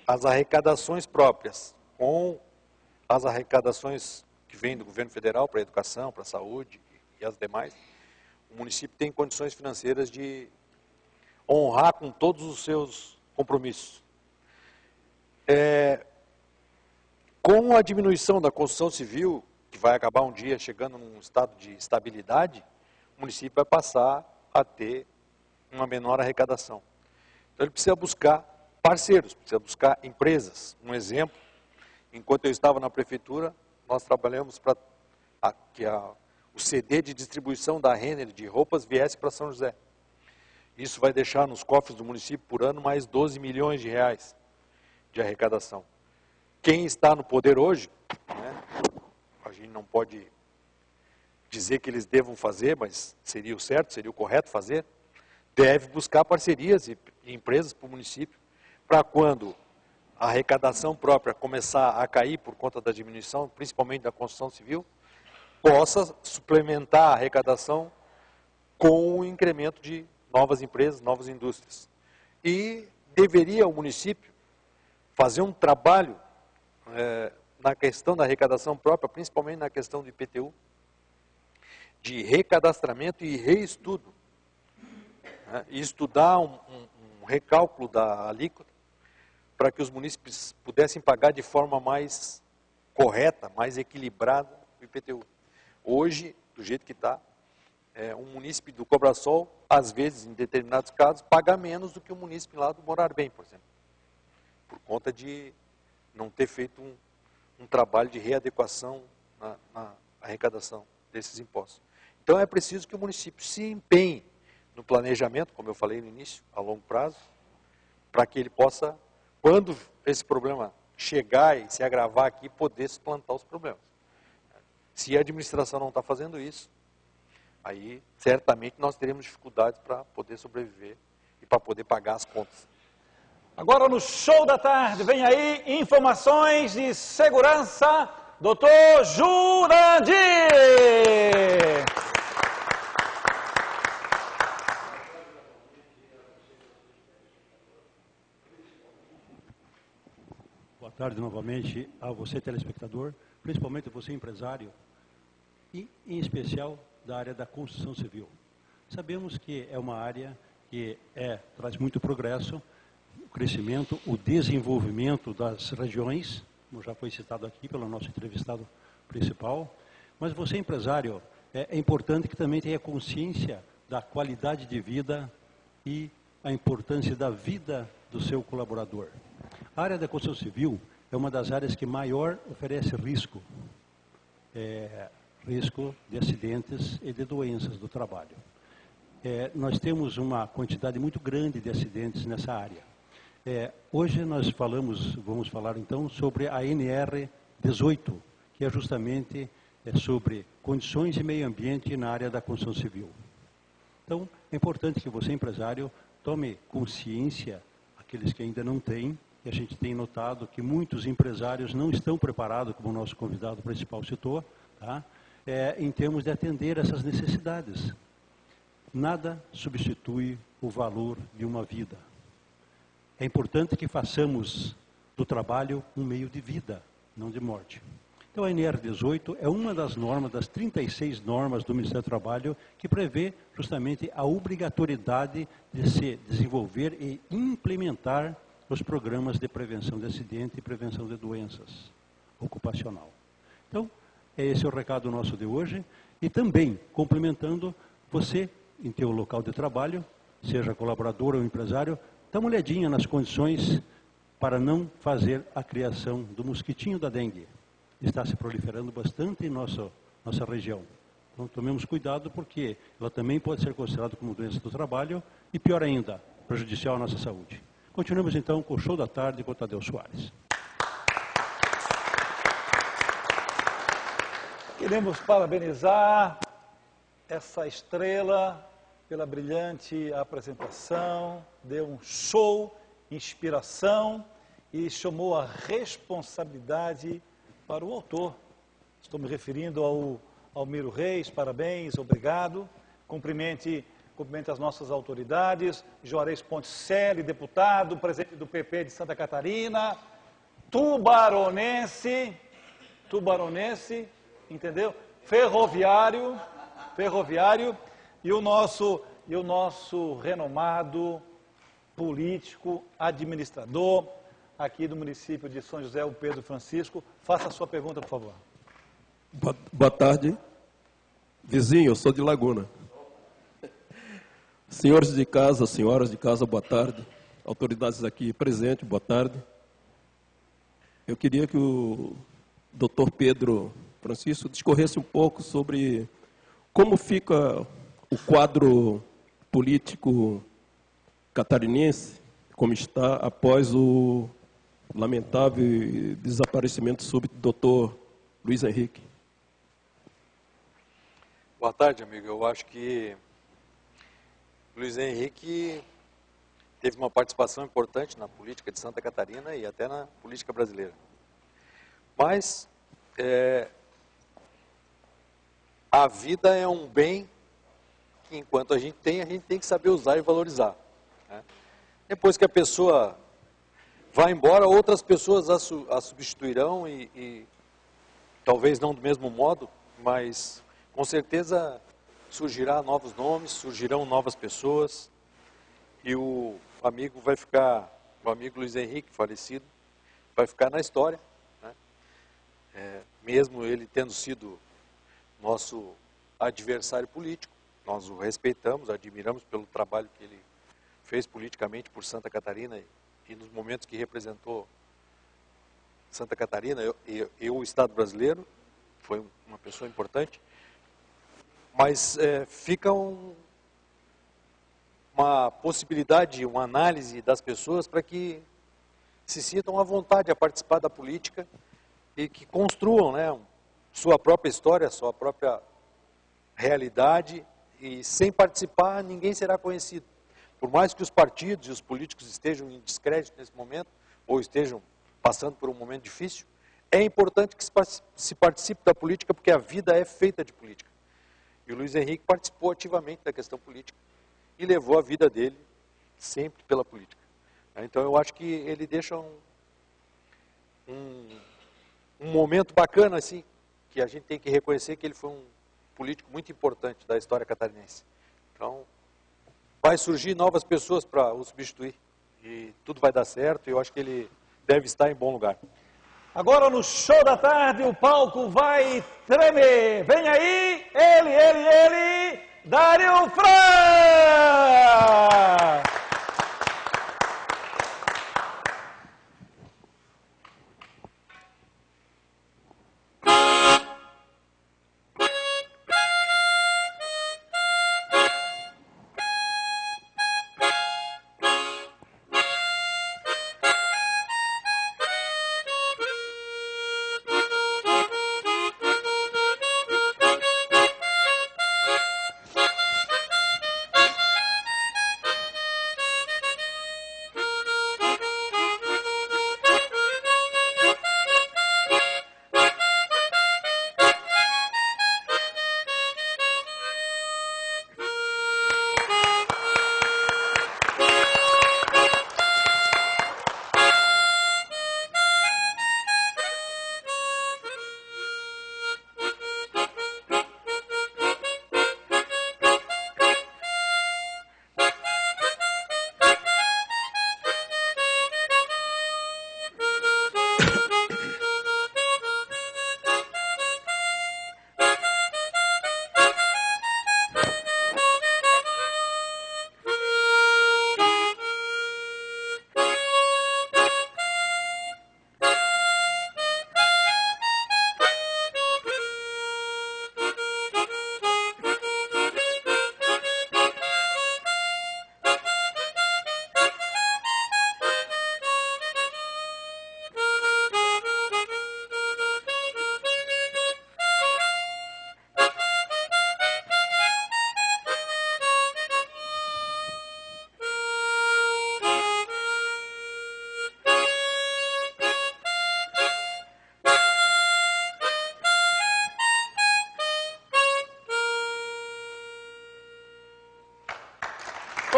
as arrecadações próprias com as arrecadações que vêm do governo federal para a educação, para a saúde e as demais, o município tem condições financeiras de honrar com todos os seus compromissos. Com a diminuição da construção civil, que vai acabar um dia chegando num estado de estabilidade, o município vai passar a ter uma menor arrecadação. Então ele precisa buscar parceiros, precisa buscar empresas. Um exemplo, enquanto eu estava na prefeitura, nós trabalhamos para que o CD de distribuição da Renner de roupas viesse para São José. Isso vai deixar nos cofres do município por ano mais 12 milhões de reais de arrecadação. Quem está no poder hoje, né, a gente não pode dizer que eles devam fazer, mas seria o certo, seria o correto fazer, deve buscar parcerias e empresas para o município, para quando a arrecadação própria começar a cair por conta da diminuição, principalmente da construção civil, possa suplementar a arrecadação com o incremento de novas empresas, novas indústrias. E deveria o município fazer um trabalho na questão da arrecadação própria, principalmente na questão do IPTU, de recadastramento e reestudo. E estudar um recálculo da alíquota para que os munícipes pudessem pagar de forma mais correta, mais equilibrada o IPTU. Hoje, do jeito que está, um munícipe do Cobrasol, às vezes, em determinados casos, paga menos do que o munícipe lá do Morar Bem, por exemplo. Por conta de não ter feito um trabalho de readequação na arrecadação desses impostos. Então é preciso que o município se empenhe no planejamento, como eu falei no início, a longo prazo, para que ele possa, quando esse problema chegar e se agravar aqui, poder suplantar os problemas. Se a administração não está fazendo isso, aí certamente nós teremos dificuldades para poder sobreviver e para poder pagar as contas. Agora no Show da Tarde, vem aí informações de segurança, Dr. Jurandir. Boa tarde novamente a você, telespectador, principalmente você, empresário, e em especial da área da construção civil. Sabemos que é uma área que traz muito progresso, o crescimento, o desenvolvimento das regiões, como já foi citado aqui pelo nosso entrevistado principal, mas você, empresário, é importante que também tenha consciência da qualidade de vida e a importância da vida do seu colaborador. A área da construção civil é uma das áreas que maior oferece risco, risco de acidentes e de doenças do trabalho. Nós temos uma quantidade muito grande de acidentes nessa área. Hoje nós vamos falar então sobre a NR18, que é justamente sobre condições de meio ambiente na área da construção civil. Então, é importante que você, empresário, tome consciência, aqueles que ainda não têm, e a gente tem notado que muitos empresários não estão preparados, como o nosso convidado principal citou, tá? Em termos de atender essas necessidades. nada substitui o valor de uma vida. É importante que façamos do trabalho um meio de vida, não de morte. Então, a NR18 é uma das normas, das 36 normas do Ministério do Trabalho, que prevê justamente a obrigatoriedade de se desenvolver e implementar os programas de prevenção de acidente e prevenção de doenças ocupacional. Então, esse é o recado nosso de hoje. E também, complementando, você, em teu local de trabalho, seja colaborador ou empresário, dá uma olhadinha nas condições para não fazer a criação do mosquitinho da dengue. Está se proliferando bastante em nossa região. Então, tomemos cuidado, porque ela também pode ser considerada como doença do trabalho e, pior ainda, prejudicial à nossa saúde. Continuamos, então, com o Show da Tarde com o Tadeu Soares. Queremos parabenizar essa estrela pela brilhante apresentação, deu um show, inspiração e chamou a responsabilidade para o autor. Estou me referindo ao Almiro Reis, parabéns, obrigado. Cumprimente as nossas autoridades, Juarez Ponticelli, deputado, presidente do PP de Santa Catarina, tubaronense, entendeu? Ferroviário, e o nosso renomado político, administrador, aqui do município de São José, o Pedro Francisco. Faça a sua pergunta, por favor. Boa tarde. Vizinho, eu sou de Laguna. Senhores de casa, senhoras de casa, boa tarde. Autoridades aqui presentes, boa tarde. Eu queria que o Dr. Pedro Francisco discorresse um pouco sobre como fica o quadro político catarinense, como está após o lamentável desaparecimento súbito do Dr. Luiz Henrique. Boa tarde, amigo. Eu acho que Luiz Henrique teve uma participação importante na política de Santa Catarina e até na política brasileira. Mas a vida é um bem que, enquanto a gente tem que saber usar e valorizar, né? Depois que a pessoa vai embora, outras pessoas a substituirão e talvez não do mesmo modo, mas com certeza surgirá novos nomes, surgirão novas pessoas e o amigo Luiz Henrique, falecido, vai ficar na história, né? Mesmo ele tendo sido nosso adversário político, nós o respeitamos, admiramos pelo trabalho que ele fez politicamente por Santa Catarina e nos momentos que representou Santa Catarina e o Estado brasileiro, foi uma pessoa importante, mas fica uma possibilidade, uma análise das pessoas para que se sintam à vontade a participar da política e que construam, né, sua própria história, sua própria realidade, e sem participar ninguém será conhecido. Por mais que os partidos e os políticos estejam em descrédito nesse momento, ou estejam passando por um momento difícil, é importante que se participe da política, porque a vida é feita de política. E o Luiz Henrique participou ativamente da questão política e levou a vida dele sempre pela política. Então eu acho que ele deixa um momento bacana, assim, que a gente tem que reconhecer que ele foi um político muito importante da história catarinense. Então, vai surgir novas pessoas para o substituir e tudo vai dar certo e eu acho que ele deve estar em bom lugar. Agora no Show da Tarde o palco vai tremer. Vem aí, ele, Dário Fran!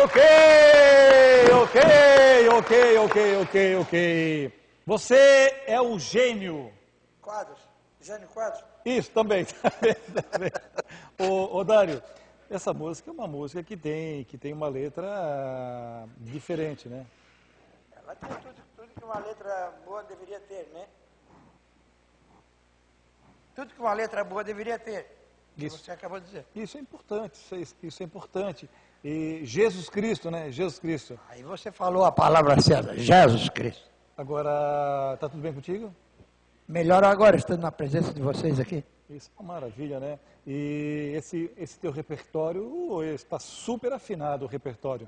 Ok. Você é o gênio. Quadros. Jânio Quadros. Isso, também. Ô, Dário, essa música é uma música que tem uma letra diferente, né? Ela tem tudo que uma letra boa deveria ter, né? Tudo que uma letra boa deveria ter. Isso. Você acabou de dizer. Isso é importante, isso é importante. E Jesus Cristo, né? Jesus Cristo. Aí você falou a palavra certa, Jesus Cristo. Agora, tá tudo bem contigo? Melhor agora, estando na presença de vocês aqui. Isso é uma maravilha, né? E esse teu repertório está super afinado, o repertório.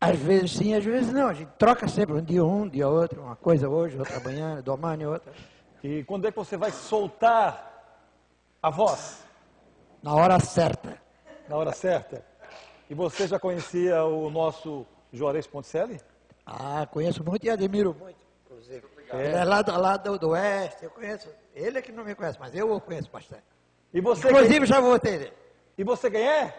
Às vezes sim, às vezes não. A gente troca sempre um dia outro, uma coisa hoje, outra amanhã, domani outra. E quando é que você vai soltar a voz? Na hora certa. Na hora certa. E você já conhecia o nosso Juarez Ponticelli? Ah, conheço muito e admiro muito, inclusive. Ele é lá do oeste, eu conheço. Ele é que não me conhece, mas eu o conheço bastante. E você inclusive já votei nele. E você quem é?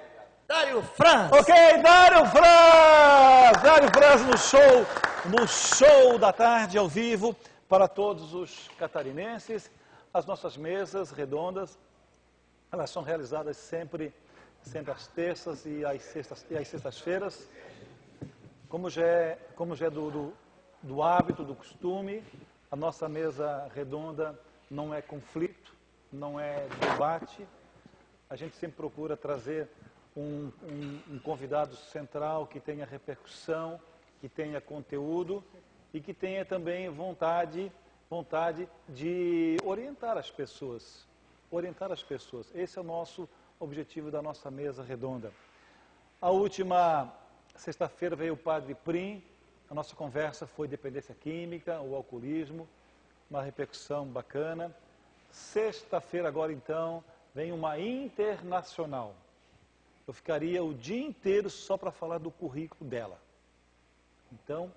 Dário Franz. Ok, Dário Franz! Dário Franz no show da tarde ao vivo para todos os catarinenses. As nossas mesas redondas, elas são realizadas sempre às terças e às sextas-feiras. Como já é do hábito, do costume, a nossa mesa redonda não é conflito, não é debate. A gente sempre procura trazer um convidado central que tenha repercussão, que tenha conteúdo e que tenha também vontade de orientar as pessoas. Esse é o nosso objetivo da nossa mesa redonda. A última sexta-feira veio o Padre Prim, a nossa conversa foi dependência química, o alcoolismo, uma repercussão bacana. Sexta-feira agora então vem uma internacional. Eu ficaria o dia inteiro só para falar do currículo dela. Então,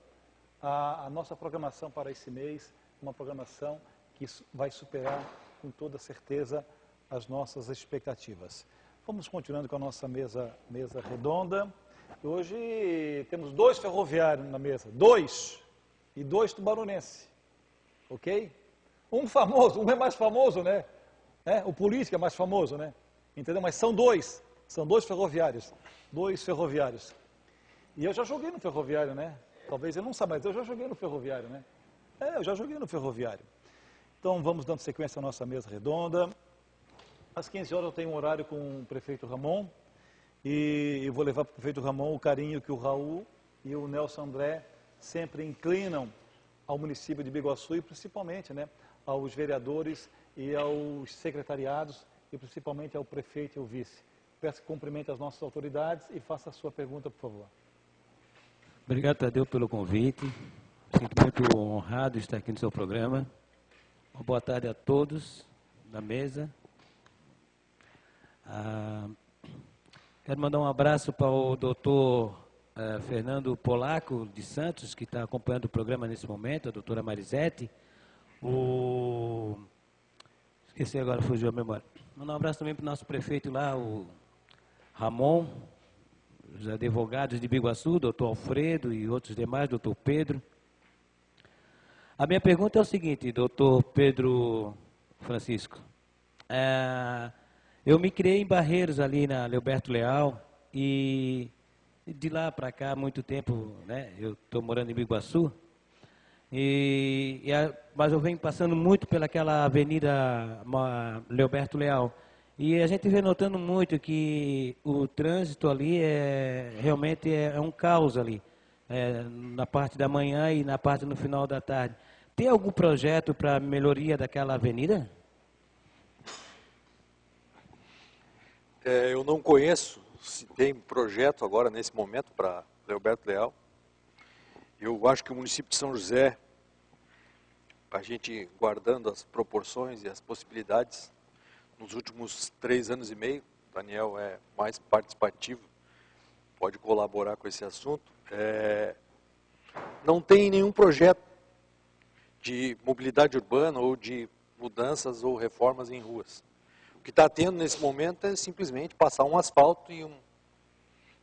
a nossa programação para esse mês é uma programação que vai superar com toda certeza as nossas expectativas. Vamos continuando com a nossa mesa redonda. Hoje temos 2 ferroviários na mesa, 2 e 2 tubaronenses, ok? Um famoso, um é mais famoso, né? O político é mais famoso, né? Entendeu? Mas são 2 ferroviários, 2 ferroviários. E eu já joguei no ferroviário, né? Talvez ele não saiba, mas eu já joguei no ferroviário, né? Eu já joguei no ferroviário. Então vamos dando sequência à nossa mesa redonda. Às 15 horas eu tenho um horário com o prefeito Ramon. E eu vou levar para o prefeito Ramon o carinho que o Raul e o Nelson André sempre inclinam ao município de Biguaçu e principalmente, né, aos vereadores e aos secretariados e principalmente ao prefeito e ao vice. Peço que cumprimente as nossas autoridades e faça a sua pergunta, por favor. Obrigado, Tadeu, pelo convite. Sinto muito honrado de estar aqui no seu programa. Uma boa tarde a todos da mesa. Quero mandar um abraço para o doutor Fernando Polaco de Santos, que está acompanhando o programa nesse momento, a doutora Marisete. Esqueci agora, fugiu a memória. Mandar um abraço também para o nosso prefeito lá, o Ramon, os advogados de Biguaçu, doutor Alfredo e outros demais, doutor Pedro. A minha pergunta é o seguinte, doutor Pedro Francisco. Eu me criei em Barreiros, ali na Leoberto Leal, e de lá para cá, há muito tempo, né, eu estou morando em Biguaçu, mas eu venho passando muito pelaquela avenida Leoberto Leal, e a gente vem notando muito que o trânsito ali realmente é um caos ali, na parte da manhã e na parte no final da tarde. Tem algum projeto para melhoria daquela avenida? Eu não conheço se tem projeto agora, nesse momento, para Leoberto Leal. Eu acho que o município de São José, a gente guardando as proporções e as possibilidades, nos últimos 3 anos e meio, o Daniel é mais participativo, pode colaborar com esse assunto, não tem nenhum projeto de mobilidade urbana ou de mudanças ou reformas em ruas. O que está tendo nesse momento é simplesmente passar um asfalto e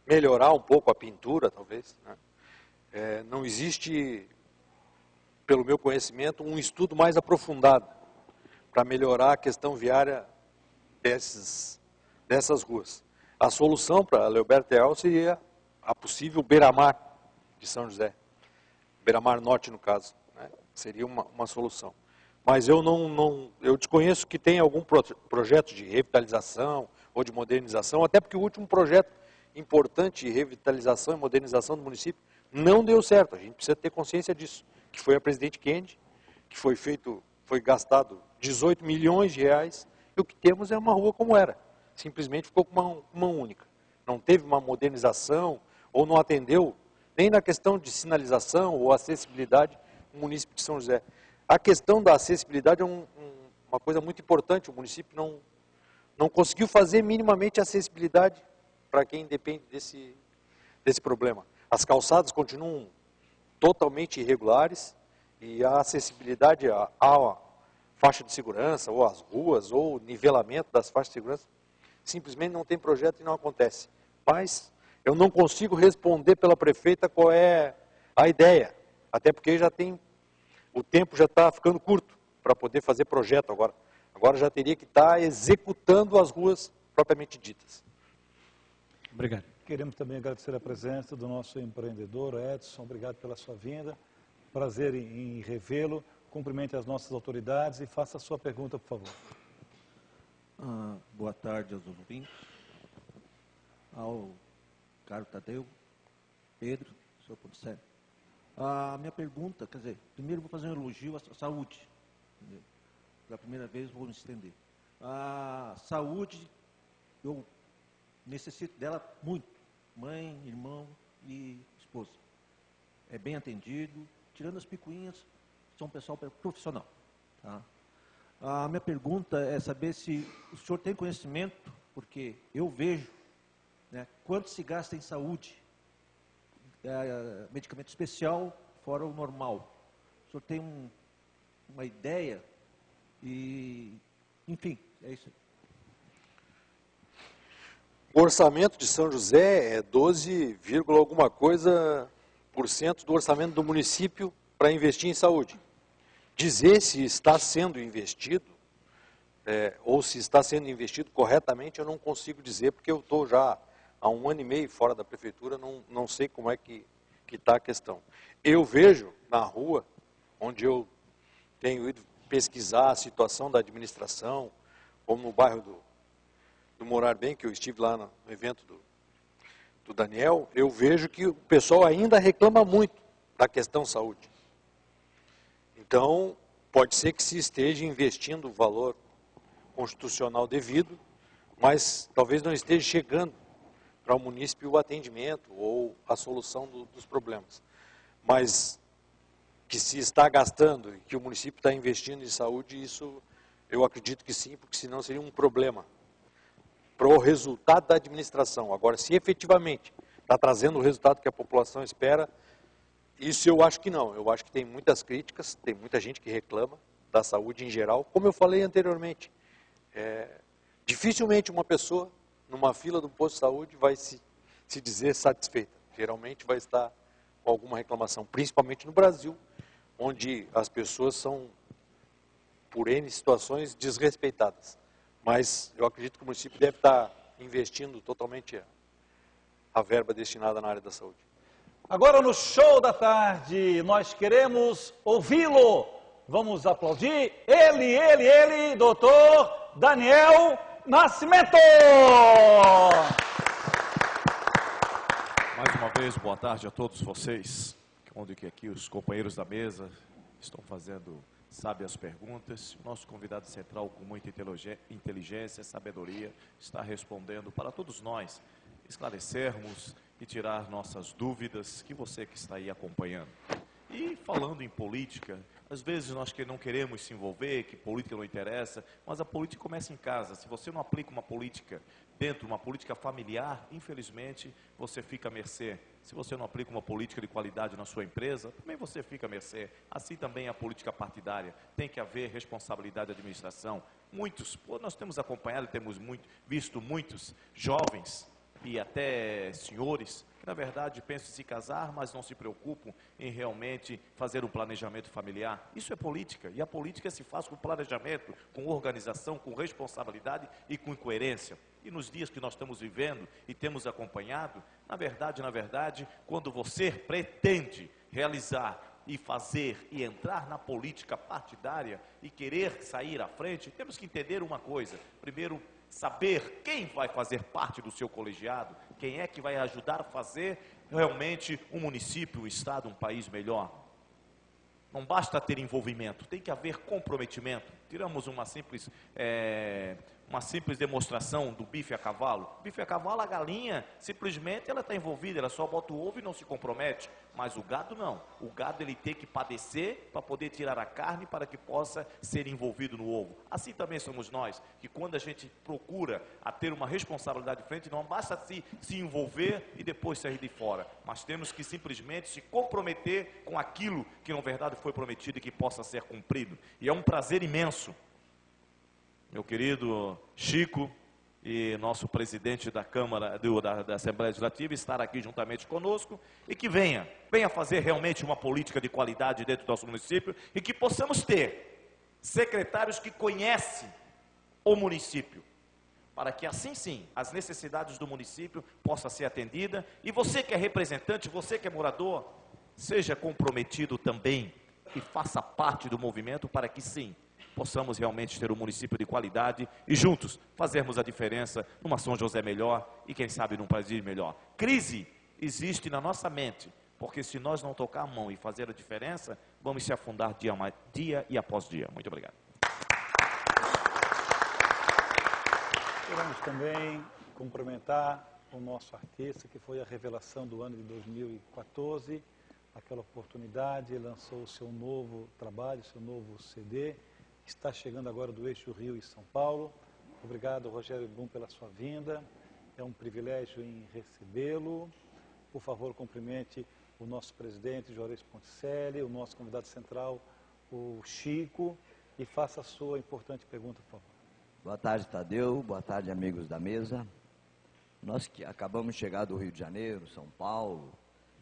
melhorar um pouco a pintura, talvez, né? Não existe, pelo meu conhecimento, um estudo mais aprofundado para melhorar a questão viária dessas ruas. A solução para Leoberto Leal seria a possível beira-mar de São José, beira-mar norte no caso, né? Seria uma solução. Mas eu eu desconheço que tenha algum projeto de revitalização ou de modernização, até porque o último projeto importante de revitalização e modernização do município não deu certo. A gente precisa ter consciência disso, que foi a Presidente Kennedy, que foi gastado 18 milhões de reais, e o que temos é uma rua como era. Simplesmente ficou com uma única. Não teve uma modernização, ou não atendeu, nem na questão de sinalização ou acessibilidade, o município de São José. A questão da acessibilidade é uma coisa muito importante. O município não conseguiu fazer minimamente a acessibilidade para quem depende desse problema. As calçadas continuam totalmente irregulares e a acessibilidade à faixa de segurança, ou às ruas, ou nivelamento das faixas de segurança, simplesmente não tem projeto e não acontece. Mas eu não consigo responder pela prefeita qual é a ideia, até porque o tempo já está ficando curto para poder fazer projeto agora. Agora já teria que estar executando as ruas propriamente ditas. Obrigado. Queremos também agradecer a presença do nosso empreendedor, Edson. Obrigado pela sua vinda. Prazer em revê-lo. Cumprimente as nossas autoridades e faça a sua pergunta, por favor. Boa tarde aos ouvintes. Ao caro Tadeu, Pedro, senhor Ponticelli. A minha pergunta, quer dizer, primeiro vou fazer um elogio à saúde. Entendeu? Pela primeira vez vou me estender. A saúde, eu necessito dela muito. Mãe, irmão e esposa. É bem atendido. Tirando as picuinhas, são um pessoal profissional. Tá? A minha pergunta é saber se o senhor tem conhecimento, porque eu vejo, né, quanto se gasta em saúde, medicamento especial fora o normal. O senhor tem uma ideia? E, enfim, é isso aí. O orçamento de São José é 12, alguma coisa % do orçamento do município para investir em saúde. Dizer se está sendo investido, ou se está sendo investido corretamente, eu não consigo dizer, porque eu estou já há 1 ano e meio fora da prefeitura, não sei como é que está a questão. Eu vejo na rua, onde eu tenho ido pesquisar a situação da administração, como no bairro do Morar Bem, que eu estive lá no evento do Daniel, eu vejo que o pessoal ainda reclama muito da questão saúde. Então, pode ser que se esteja investindo o valor constitucional devido, mas talvez não esteja chegando para o município o atendimento ou a solução dos problemas. Mas que se está gastando e que o município está investindo em saúde, isso eu acredito que sim, porque senão seria um problema para o resultado da administração. Agora, se efetivamente está trazendo o resultado que a população espera, isso eu acho que não. Eu acho que tem muitas críticas, tem muita gente que reclama da saúde em geral. Como eu falei anteriormente, dificilmente uma pessoa numa fila do posto de saúde vai se dizer satisfeita. Geralmente vai estar com alguma reclamação, principalmente no Brasil, onde as pessoas são, por N situações, desrespeitadas. Mas eu acredito que o município deve estar investindo totalmente a verba destinada na área da saúde. Agora no show da tarde, nós queremos ouvi-lo. Vamos aplaudir ele, doutor Daniel Nascimento! Mais uma vez, boa tarde a todos vocês, onde que aqui os companheiros da mesa estão fazendo sábias perguntas. O nosso convidado central, com muita inteligência, sabedoria, está respondendo para todos nós esclarecermos e tirar nossas dúvidas, que você que está aí acompanhando. E falando em política, às vezes nós que não queremos se envolver, que política não interessa, mas a política começa em casa. Se você não aplica uma política dentro, uma política familiar, infelizmente, você fica à mercê. Se você não aplica uma política de qualidade na sua empresa, também você fica à mercê. Assim também a política partidária. Tem que haver responsabilidade da administração. Nós temos acompanhado, temos visto muitos jovens e até senhores que, na verdade, pensam em se casar, mas não se preocupam em realmente fazer um planejamento familiar. Isso é política, e a política se faz com planejamento, com organização, com responsabilidade e com coerência. E nos dias que nós estamos vivendo e temos acompanhado, na verdade, quando você pretende realizar e fazer e entrar na política partidária e querer sair à frente, temos que entender uma coisa. Primeiro, saber quem vai fazer parte do seu colegiado, quem é que vai ajudar a fazer realmente um município, um estado, um país melhor. Não basta ter envolvimento, tem que haver comprometimento. Tiramos uma simples demonstração do bife a cavalo. Bife a cavalo, a galinha, simplesmente ela está envolvida, ela só bota o ovo e não se compromete. Mas o gado não. O gado ele tem que padecer para poder tirar a carne para que possa ser envolvido no ovo. Assim também somos nós, que quando a gente procura a ter uma responsabilidade de frente, não basta se envolver e depois sair de fora. Mas temos que simplesmente se comprometer com aquilo que na verdade foi prometido e que possa ser cumprido. E é um prazer imenso, meu querido Chico e nosso presidente da Câmara, da Assembleia Legislativa, estar aqui juntamente conosco e que venha fazer realmente uma política de qualidade dentro do nosso município e que possamos ter secretários que conhecem o município, para que assim sim, as necessidades do município possam ser atendidas e você que é representante, você que é morador, seja comprometido também e faça parte do movimento para que sim, possamos realmente ter um município de qualidade e juntos fazermos a diferença numa São José melhor e quem sabe num país melhor. Crise existe na nossa mente, porque se nós não tocar a mão e fazer a diferença, vamos se afundar dia e após dia. Muito obrigado. Queremos também cumprimentar o nosso artista, que foi a revelação do ano de 2014. Naquela oportunidade, ele lançou o seu novo trabalho, seu novo CD, que está chegando agora do eixo Rio e São Paulo. Obrigado, Rogério Blum, pela sua vinda. É um privilégio em recebê-lo. Por favor, cumprimente o nosso presidente, Juarez Ponticelli, o nosso convidado central, o Chico, e faça a sua importante pergunta, por favor. Boa tarde, Tadeu. Boa tarde, amigos da mesa. Nós que acabamos de chegar do Rio de Janeiro, São Paulo,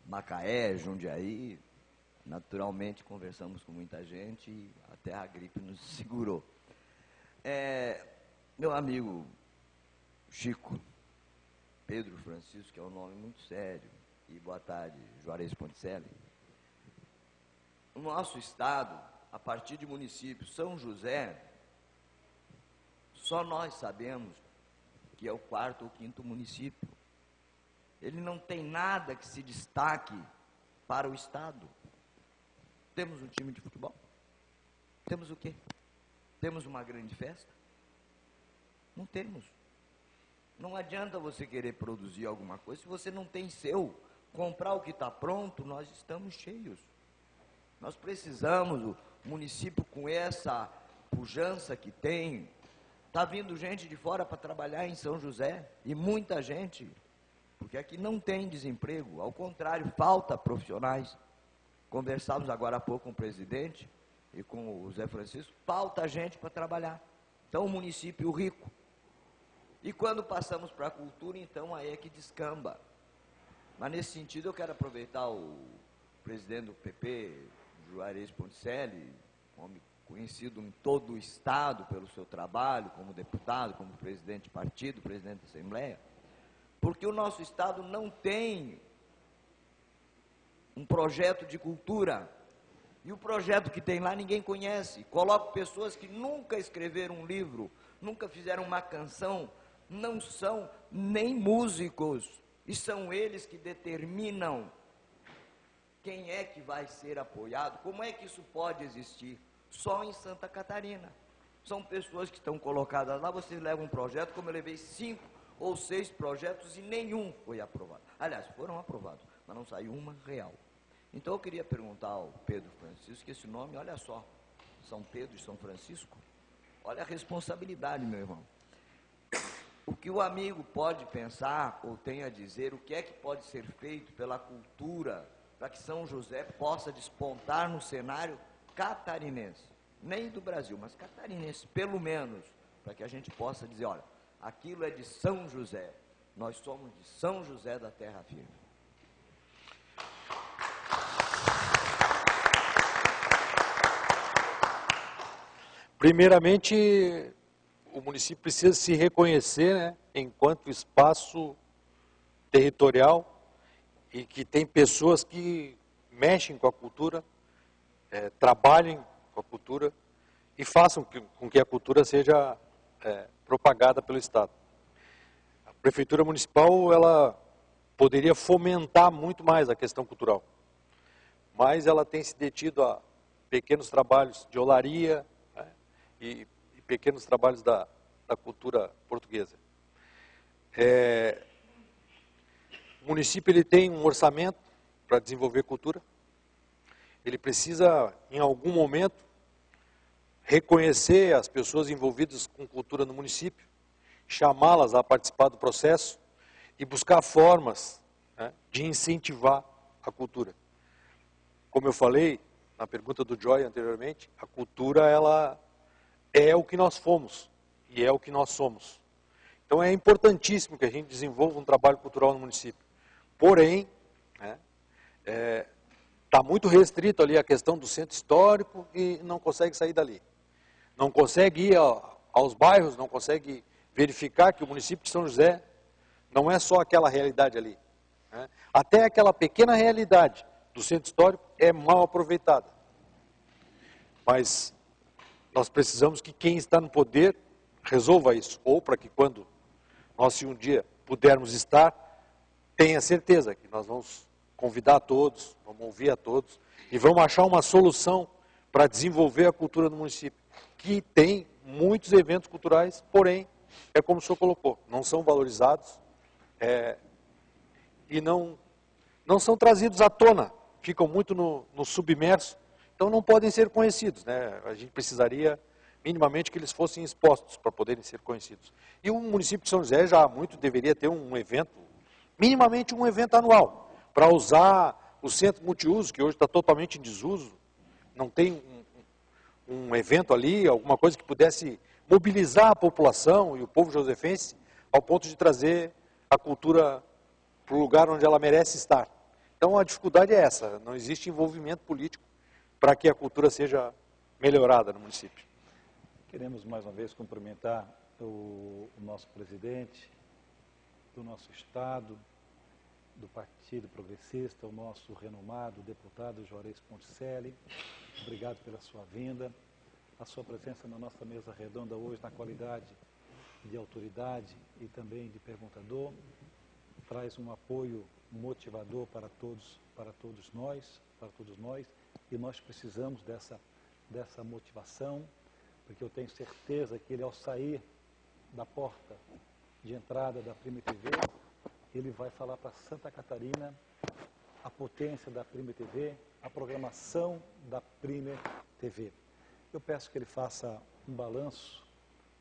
Macaé, Jundiaí, naturalmente conversamos com muita gente e até a gripe nos segurou. Meu amigo Chico, Pedro Francisco, que é um nome muito sério, e boa tarde, Juarez Ponticelli. O nosso estado, a partir de município São José, só nós sabemos que é o 4º ou 5º município. Ele não tem nada que se destaque para o estado. Temos um time de futebol? Temos o quê? Temos uma grande festa? Não temos. Não adianta você querer produzir alguma coisa se você não tem seu. Comprar o que está pronto, nós estamos cheios. Nós precisamos, o município com essa pujança que tem, está vindo gente de fora para trabalhar em São José, e muita gente, porque aqui não tem desemprego, ao contrário, falta profissionais. Conversávamos agora há pouco com o presidente e com o Zé Francisco, falta gente para trabalhar. Então, um município rico. E quando passamos para a cultura, então, aí é que descamba. Mas nesse sentido, eu quero aproveitar o presidente do PP, Juarez Ponticelli, homem conhecido em todo o estado pelo seu trabalho, como deputado, como presidente de partido, presidente da Assembleia, porque o nosso estado não tem um projeto de cultura, e o projeto que tem lá ninguém conhece. Coloco pessoas que nunca escreveram um livro, nunca fizeram uma canção, não são nem músicos, e são eles que determinam quem é que vai ser apoiado. Como é que isso pode existir? Só em Santa Catarina. São pessoas que estão colocadas lá, vocês levam um projeto, como eu levei 5 ou 6 projetos e nenhum foi aprovado. Aliás, foram aprovados, mas não saiu uma real. Então eu queria perguntar ao Pedro Francisco, que esse nome, olha só, São Pedro e São Francisco, olha a responsabilidade, meu irmão. O que o amigo pode pensar ou tem a dizer, o que é que pode ser feito pela cultura, para que São José possa despontar no cenário catarinense, nem do Brasil, mas catarinense, pelo menos, para que a gente possa dizer, olha, aquilo é de São José, Nós somos de São José da Terra Firme. Primeiramente, o município precisa se reconhecer, né, enquanto espaço territorial e que tem pessoas que mexem com a cultura, trabalhem com a cultura e façam com que a cultura seja propagada pelo Estado. A Prefeitura Municipal, ela poderia fomentar muito mais a questão cultural, mas ela tem se detido a pequenos trabalhos de olaria, né, e pequenos trabalhos da cultura portuguesa. O município ele tem um orçamento para desenvolver cultura. Ele precisa, em algum momento, reconhecer as pessoas envolvidas com cultura no município, chamá-las a participar do processo e buscar formas, né, de incentivar a cultura. Como eu falei na pergunta do Joy anteriormente, a cultura ela é o que nós fomos e é o que nós somos. Então é importantíssimo que a gente desenvolva um trabalho cultural no município. Porém, está muito restrito ali a questão do centro histórico e não consegue sair dali. Não consegue ir aos bairros, não consegue verificar que o município de São José não é só aquela realidade ali, né? Até aquela pequena realidade do centro histórico é mal aproveitada. Mas nós precisamos que quem está no poder resolva isso, ou para que quando nós, se um dia pudermos estar, tenha certeza que nós vamos convidar a todos, vamos ouvir a todos e vamos achar uma solução para desenvolver a cultura no município, que tem muitos eventos culturais, porém, é como o senhor colocou, não são valorizados e não são trazidos à tona, ficam muito no submerso, então não podem ser conhecidos, né? A gente precisaria minimamente que eles fossem expostos para poderem ser conhecidos. E o município de São José já há muito deveria ter um evento, minimamente um evento anual, para usar o centro multiuso, que hoje está totalmente em desuso, não tem um evento ali, alguma coisa que pudesse mobilizar a população e o povo josefense ao ponto de trazer a cultura para o lugar onde ela merece estar. Então a dificuldade é essa, não existe envolvimento político para que a cultura seja melhorada no município. Queremos mais uma vez cumprimentar o nosso presidente do nosso Estado, do Partido Progressista, o nosso renomado deputado Juarez Ponticelli. Obrigado pela sua vinda, a sua presença na nossa mesa redonda hoje na qualidade de autoridade e também de perguntador. Traz um apoio motivador para todos nós, e nós precisamos dessa motivação, porque eu tenho certeza que ele, ao sair da porta de entrada da Prime TV, ele vai falar para Santa Catarina a potência da Prime TV, a programação da Prime TV. Eu peço que ele faça um balanço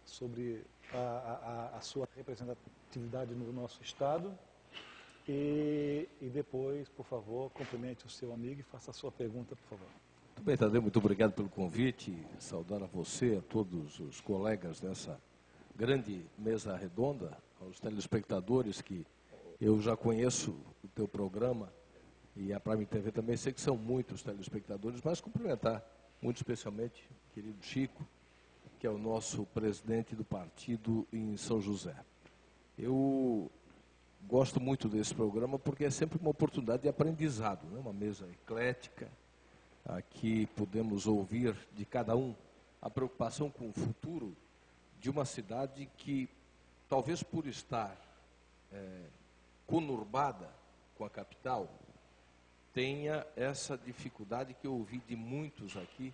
sobre a sua representatividade no nosso Estado e depois, por favor, cumprimente o seu amigo e faça a sua pergunta, por favor. Muito bem, Tadeu, muito obrigado pelo convite, saudar a você, a todos os colegas dessa grande mesa redonda, aos telespectadores que eu já conheço o teu programa e a Prime TV também, sei que são muitos telespectadores, mas cumprimentar muito especialmente o querido Chico, que é o nosso presidente do partido em São José. Eu gosto muito desse programa porque é sempre uma oportunidade de aprendizado, né? Uma mesa eclética. Aqui podemos ouvir de cada um a preocupação com o futuro de uma cidade que, talvez por estar conurbada com a capital, tenha essa dificuldade que eu ouvi de muitos aqui,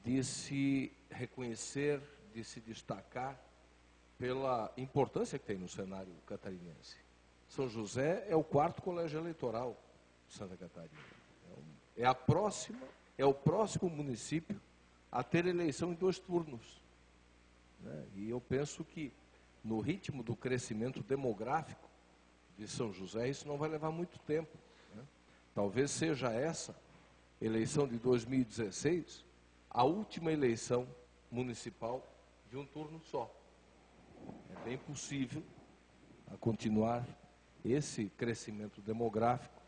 de se reconhecer, de se destacar pela importância que tem no cenário catarinense. São José é o 4º colégio eleitoral de Santa Catarina. É o próximo município a ter eleição em 2 turnos. Né? E eu penso que no ritmo do crescimento demográfico de São José, isso não vai levar muito tempo. Né? Talvez seja essa eleição de 2016 a última eleição municipal de um turno só. É bem possível a continuar esse crescimento demográfico,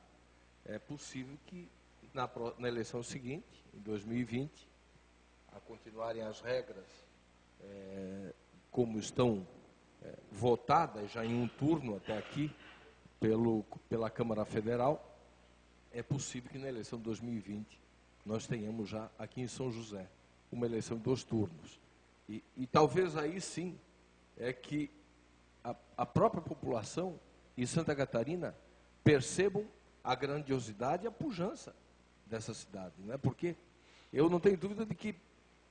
é possível que na eleição seguinte, em 2020, a continuarem as regras como estão votadas já em um turno até aqui pela Câmara Federal, é possível que na eleição de 2020 nós tenhamos já aqui em São José uma eleição em 2 turnos. E talvez aí sim é que a própria população em Santa Catarina percebam a grandiosidade e a pujança dessa cidade, né? Porque eu não tenho dúvida de que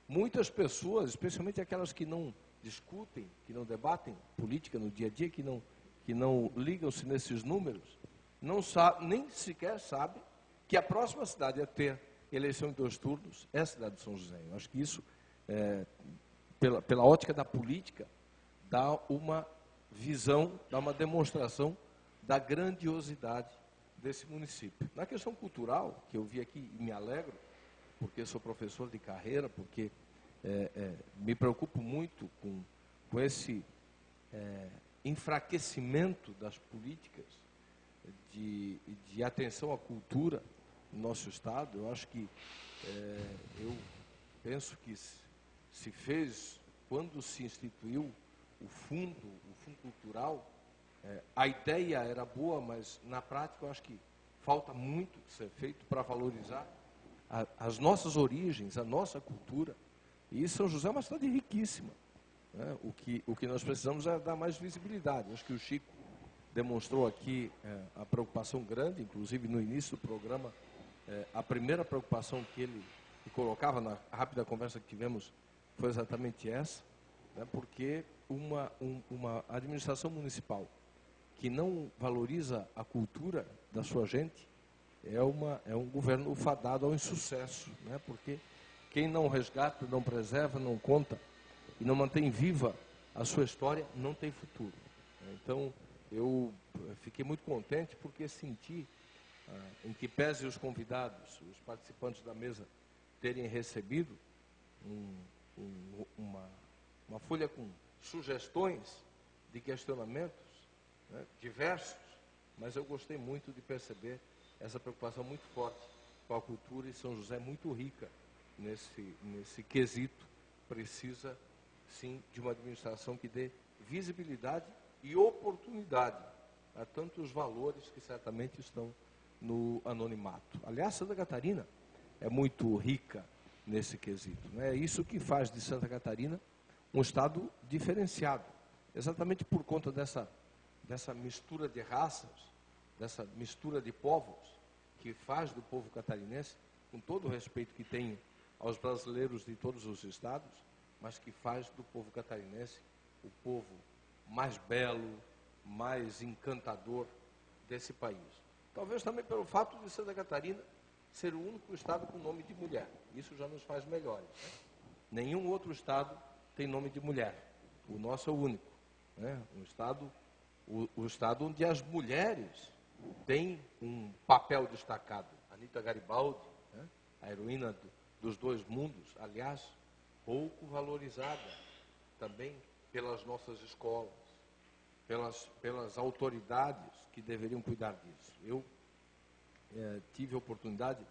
muitas pessoas, especialmente aquelas que não discutem, que não debatem política no dia a dia, que não ligam-se nesses números, nem sequer sabem que a próxima cidade a ter eleição em 2 turnos é a cidade de São José. Eu acho que isso, pela ótica da política, dá uma visão, dá uma demonstração da grandiosidade desse município. Na questão cultural, que eu vi aqui e me alegro, porque sou professor de carreira, porque me preocupo muito com esse enfraquecimento das políticas de atenção à cultura no nosso Estado. Eu acho que, eu penso que se fez, quando se instituiu o fundo cultural, a ideia era boa, mas na prática eu acho que falta muito ser feito para valorizar as nossas origens, a nossa cultura. E São José é uma cidade riquíssima, né? O que nós precisamos é dar mais visibilidade. Acho que o Chico demonstrou aqui a preocupação grande, inclusive no início do programa, a primeira preocupação que ele colocava na rápida conversa que tivemos foi exatamente essa, né? Porque uma administração municipal que não valoriza a cultura da sua gente é um governo fadado ao insucesso, né? Porque quem não resgata, não preserva, não conta e não mantém viva a sua história, não tem futuro. Então, eu fiquei muito contente porque senti, em que pese os convidados, os participantes da mesa, terem recebido uma folha com sugestões de questionamentos, né, diversos, mas eu gostei muito de perceber essa preocupação muito forte com a cultura, e São José é muito rica nesse quesito. Precisa, sim, de uma administração que dê visibilidade e oportunidade a tantos valores que certamente estão no anonimato. Aliás, Santa Catarina é muito rica nesse quesito, né? É isso que faz de Santa Catarina um estado diferenciado, exatamente por conta dessa mistura de raças, dessa mistura de povos, que faz do povo catarinense, com todo o respeito que tenho aos brasileiros de todos os estados, mas que faz do povo catarinense o povo mais belo, mais encantador desse país. Talvez também pelo fato de Santa Catarina ser o único estado com nome de mulher. Isso já nos faz melhores, né? Nenhum outro estado tem nome de mulher. O nosso é o único, né? O estado onde as mulheres têm um papel destacado. Anita Garibaldi, né? A heroína dos 2 mundos, aliás, pouco valorizada também pelas nossas escolas, pelas autoridades que deveriam cuidar disso. Eu tive a oportunidade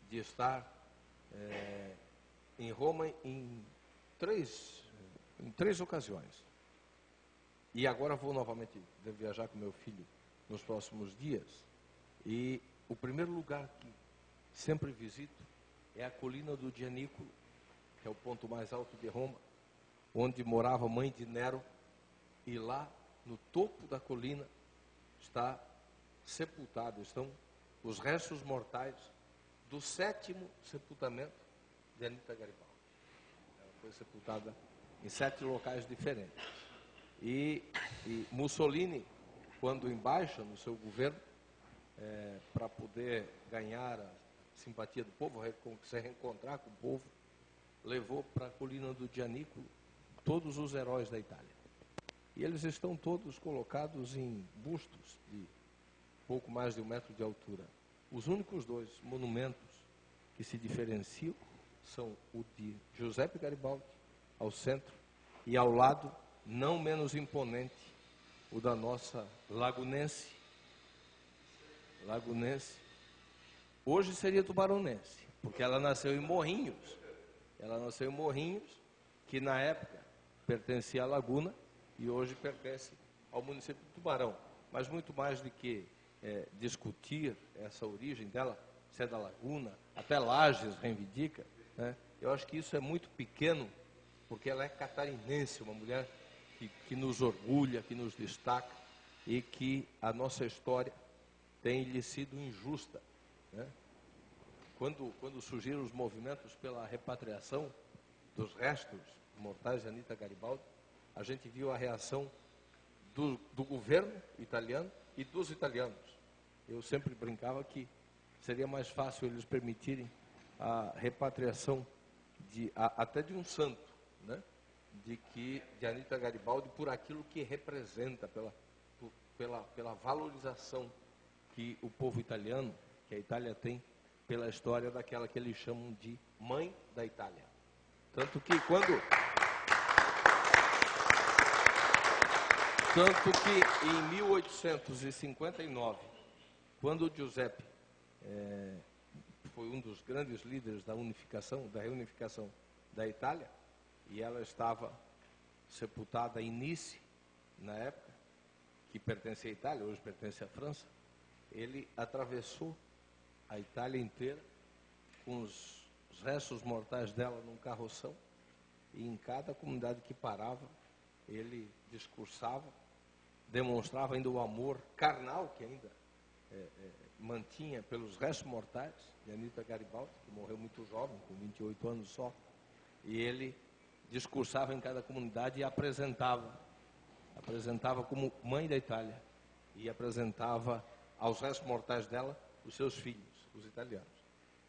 de estar em Roma em três ocasiões. E agora vou novamente, devo viajar com meu filho nos próximos dias. E o primeiro lugar que sempre visito é a colina do Gianicolo, que é o ponto mais alto de Roma, onde morava a mãe de Nero. E lá, no topo da colina, estão os restos mortais do 7º sepultamento de Anita Garibaldi. Ela foi sepultada em 7 locais diferentes. E Mussolini, quando embaixa no seu governo, para poder ganhar a simpatia do povo, se reencontrar com o povo, levou para a colina do Gianicolo todos os heróis da Itália. E eles estão todos colocados em bustos de pouco mais de 1 metro de altura. Os únicos 2 monumentos que se diferenciam são o de Giuseppe Garibaldi, ao centro, e ao lado, não menos imponente, o da nossa lagunense. Hoje seria tubaronense, porque ela nasceu em Morrinhos. Ela nasceu em Morrinhos, que na época pertencia à Laguna e hoje pertence ao município de Tubarão. Mas muito mais do que discutir essa origem dela, se é da Laguna, até Lages reivindica, né? Eu acho que isso é muito pequeno, porque ela é catarinense, uma mulher que nos orgulha, que nos destaca e que a nossa história tem lhe sido injusta, né? Quando surgiram os movimentos pela repatriação dos restos mortais de Anita Garibaldi, a gente viu a reação do governo italiano e dos italianos. Eu sempre brincava que seria mais fácil eles permitirem a repatriação até de um santo, né? de Anita Garibaldi, por aquilo que representa, pela valorização que o povo italiano, que a Itália tem, pela história daquela que eles chamam de mãe da Itália. Tanto que em 1859, quando o Giuseppe foi um dos grandes líderes da reunificação da Itália, e ela estava sepultada em Nice, na época, que pertence à Itália, hoje pertence à França, ele atravessou a Itália inteira com os restos mortais dela num carroção, e em cada comunidade que parava, ele discursava, demonstrava ainda o amor carnal que ainda mantinha pelos restos mortais de Anita Garibaldi, que morreu muito jovem, com 28 anos só, e ele discursava em cada comunidade e apresentava como mãe da Itália, e apresentava aos restos mortais dela os seus filhos, os italianos.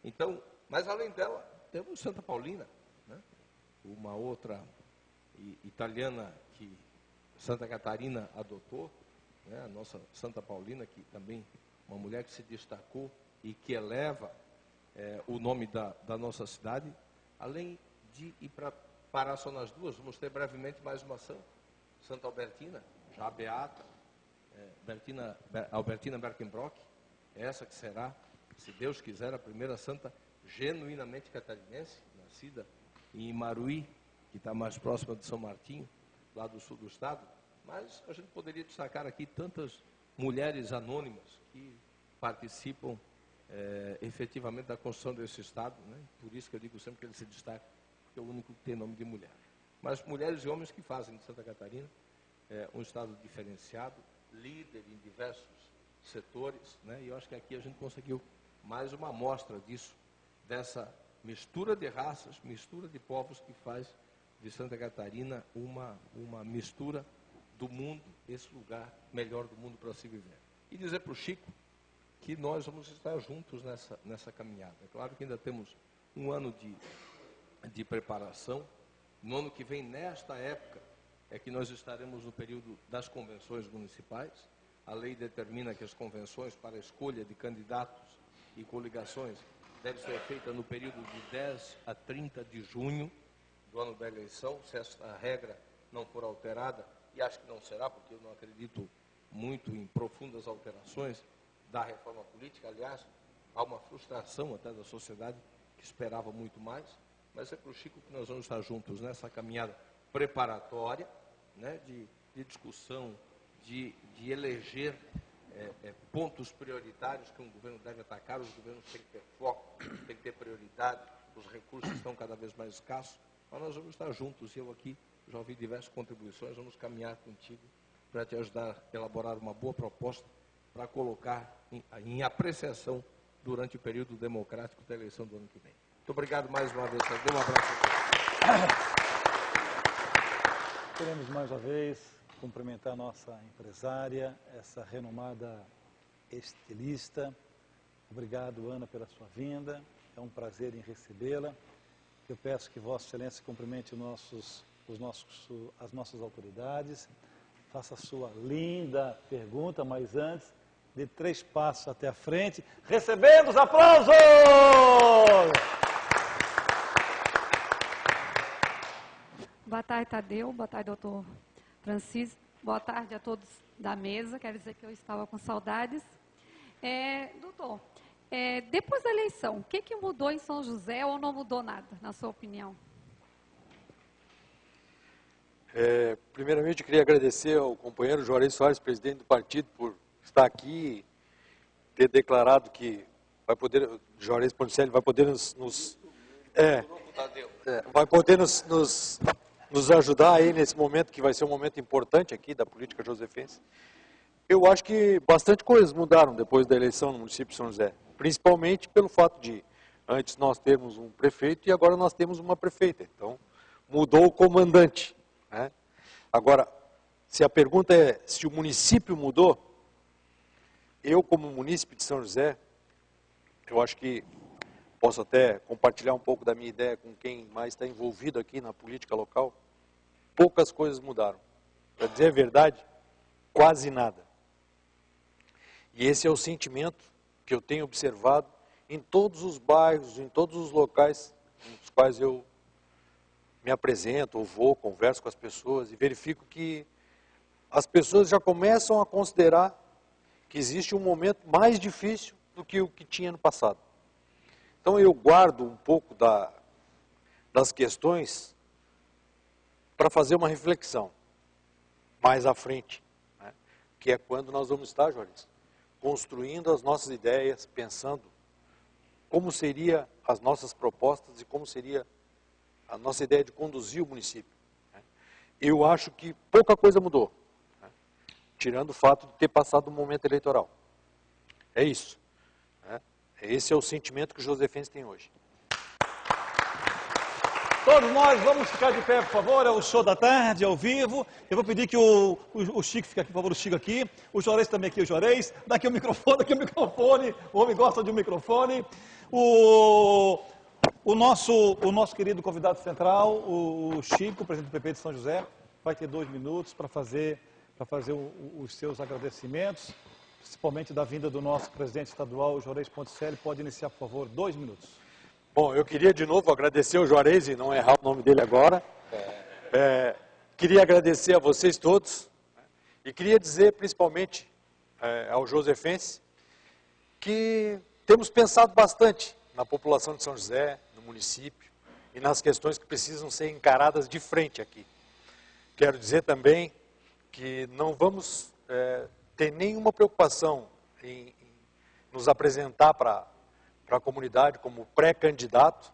Então, mas além dela, temos Santa Paulina, né? Uma outra italiana que Santa Catarina adotou, né? A nossa Santa Paulina, que também uma mulher que se destacou e que eleva o nome da nossa cidade. Além de ir parar só nas duas, vamos ter brevemente mais uma Santa Albertina, já beata, Albertina Berkenbrock, essa que será, se Deus quiser, a primeira santa genuinamente catarinense, nascida em Imaruí, que está mais próxima de São Martinho, lá do sul do estado. Mas a gente poderia destacar aqui tantas mulheres anônimas que participam efetivamente da construção desse estado, né? Por isso que eu digo sempre que ele se destaca, porque é o único que tem nome de mulher. Mas mulheres e homens que fazem de Santa Catarina um estado diferenciado, líder em diversos setores, né? E eu acho que aqui a gente conseguiu mais uma amostra disso, dessa mistura de raças, mistura de povos que faz de Santa Catarina uma mistura do mundo, esse lugar melhor do mundo para se viver. E dizer para o Chico que nós vamos estar juntos nessa caminhada. É claro que ainda temos um ano de preparação. No ano que vem, nesta época, é que nós estaremos no período das convenções municipais. A lei determina que as convenções para a escolha de candidatos e coligações devem ser feitas no período de 10 a 30 de junho do ano da eleição, se essa regra não for alterada, e acho que não será, porque eu não acredito muito em profundas alterações da reforma política. Aliás, há uma frustração até da sociedade que esperava muito mais, mas é para o Chico que nós vamos estar juntos nessa caminhada preparatória, né, de discussão, de eleger pontos prioritários que um governo deve atacar. Os governos têm que ter foco, têm que ter prioridade, os recursos estão cada vez mais escassos, mas nós vamos estar juntos. E eu aqui já ouvi diversas contribuições, vamos caminhar contigo para te ajudar a elaborar uma boa proposta para colocar em apreciação durante o período democrático da eleição do ano que vem. Muito obrigado mais uma vez. Dê um abraço a todos. Queremos mais uma vez cumprimentar a nossa empresária, essa renomada estilista. Obrigado, Ana, pela sua vinda. É um prazer em recebê-la. Eu peço que Vossa Excelência cumprimente as nossas autoridades. Faça a sua linda pergunta, mas antes, dê 3 passos até a frente, recebendo os aplausos! Boa tarde, Tadeu. Boa tarde, doutor Francisco. Boa tarde a todos da mesa. Quero dizer que eu estava com saudades. Doutor, depois da eleição, o que mudou em São José ou não mudou nada, na sua opinião? Primeiramente, eu queria agradecer ao companheiro Juarez Soares, presidente do partido, por estar aqui e ter declarado que vai poder, Juarez Ponticelli vai poder nos ajudar aí nesse momento, que vai ser um momento importante aqui da política josefense. Eu acho que bastante coisas mudaram depois da eleição no município de São José, principalmente pelo fato de antes nós termos um prefeito e agora nós temos uma prefeita. Então, mudou o comandante, né? Agora, se a pergunta é se o município mudou, eu como munícipe de São José, eu acho que posso até compartilhar um pouco da minha ideia com quem mais está envolvido aqui na política local. Poucas coisas mudaram. Para dizer a verdade, quase nada. E esse é o sentimento que eu tenho observado em todos os bairros, em todos os locais nos quais eu me apresento, ou vou, converso com as pessoas e verifico que as pessoas já começam a considerar que existe um momento mais difícil do que o que tinha no passado. Então eu guardo um pouco das questões para fazer uma reflexão mais à frente, né? Que é quando nós vamos estar, Juarez, construindo as nossas ideias, pensando como seriam as nossas propostas e como seria a nossa ideia de conduzir o município, né? Eu acho que pouca coisa mudou, né? Tirando o fato de ter passado um momento eleitoral. É isso, né? Esse é o sentimento que o josefense tem hoje. Todos nós vamos ficar de pé, por favor. É o show da tarde, ao vivo. Eu vou pedir que o Chico fique aqui, por favor, o Chico aqui. O Juarez também aqui, o Juarez. Daqui o microfone, daqui o microfone. O homem gosta de um microfone. O nosso querido convidado central, o Chico, presidente do PP de São José, vai ter 2 minutos para fazer os seus agradecimentos, principalmente da vinda do nosso presidente estadual, o Juarez Ponticelli. Pode iniciar, por favor, 2 minutos. Bom, eu queria de novo agradecer ao Juarez e não errar o nome dele agora. Queria agradecer a vocês todos e queria dizer principalmente ao josefense que temos pensado bastante na população de São José, no município e nas questões que precisam ser encaradas de frente aqui. Quero dizer também que não vamos ter nenhuma preocupação em nos apresentar para a comunidade como pré-candidato,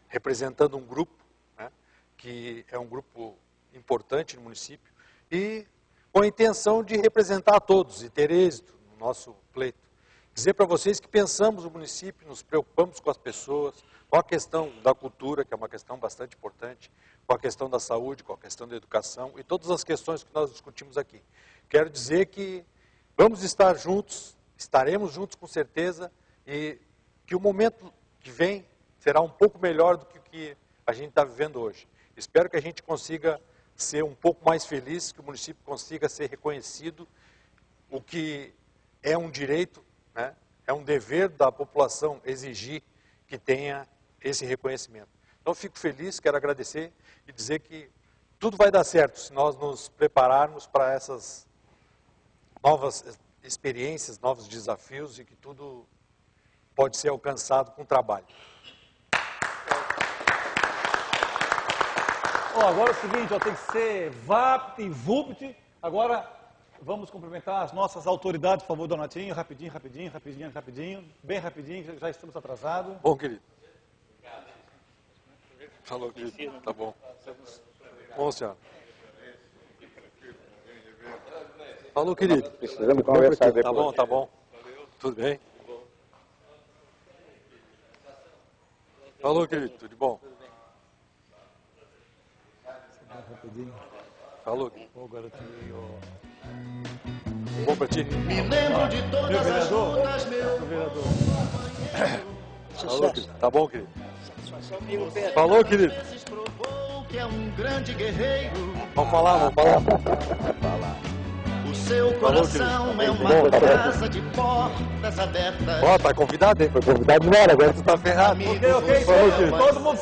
representando um grupo, né, que é um grupo importante no município, e com a intenção de representar a todos e ter êxito no nosso pleito. Dizer para vocês que pensamos no município, nos preocupamos com as pessoas, com a questão da cultura, que é uma questão bastante importante, com a questão da saúde, com a questão da educação e todas as questões que nós discutimos aqui. Quero dizer que vamos estar juntos, estaremos juntos com certeza, e que o momento que vem será um pouco melhor do que o que a gente está vivendo hoje. Espero que a gente consiga ser um pouco mais feliz, que o município consiga ser reconhecido, o que é um direito, né? É um dever da população exigir que tenha esse reconhecimento. Então, fico feliz, quero agradecer e dizer que tudo vai dar certo se nós nos prepararmos para essas novas experiências, novos desafios e que tudo pode ser alcançado com trabalho. Agora é o seguinte, tem que ser VAPT e VUPT. Agora vamos cumprimentar as nossas autoridades, por favor, Donatinho, rapidinho, bem rapidinho, já estamos atrasados. Bom, querido. Falou, querido. Tá bom. Bom, senhor. Falou, querido. Precisamos conversar depois. Tá bom, tá bom. Tudo bem? Falou, querido, tudo bom? Rapidinho. Falou, querido. Ô, garotinho. Bom pra ti? Me lembro de todas as lutas, meu vereador. Falou, querido. Tá bom, querido? Falou, querido. Que é um grande guerreiro. Vamos falar. seu coração é uma casa de portas abertas. Ó, tá convidado, hein? Foi convidado embora, agora tu tá ferrado. Ok. Todo mundo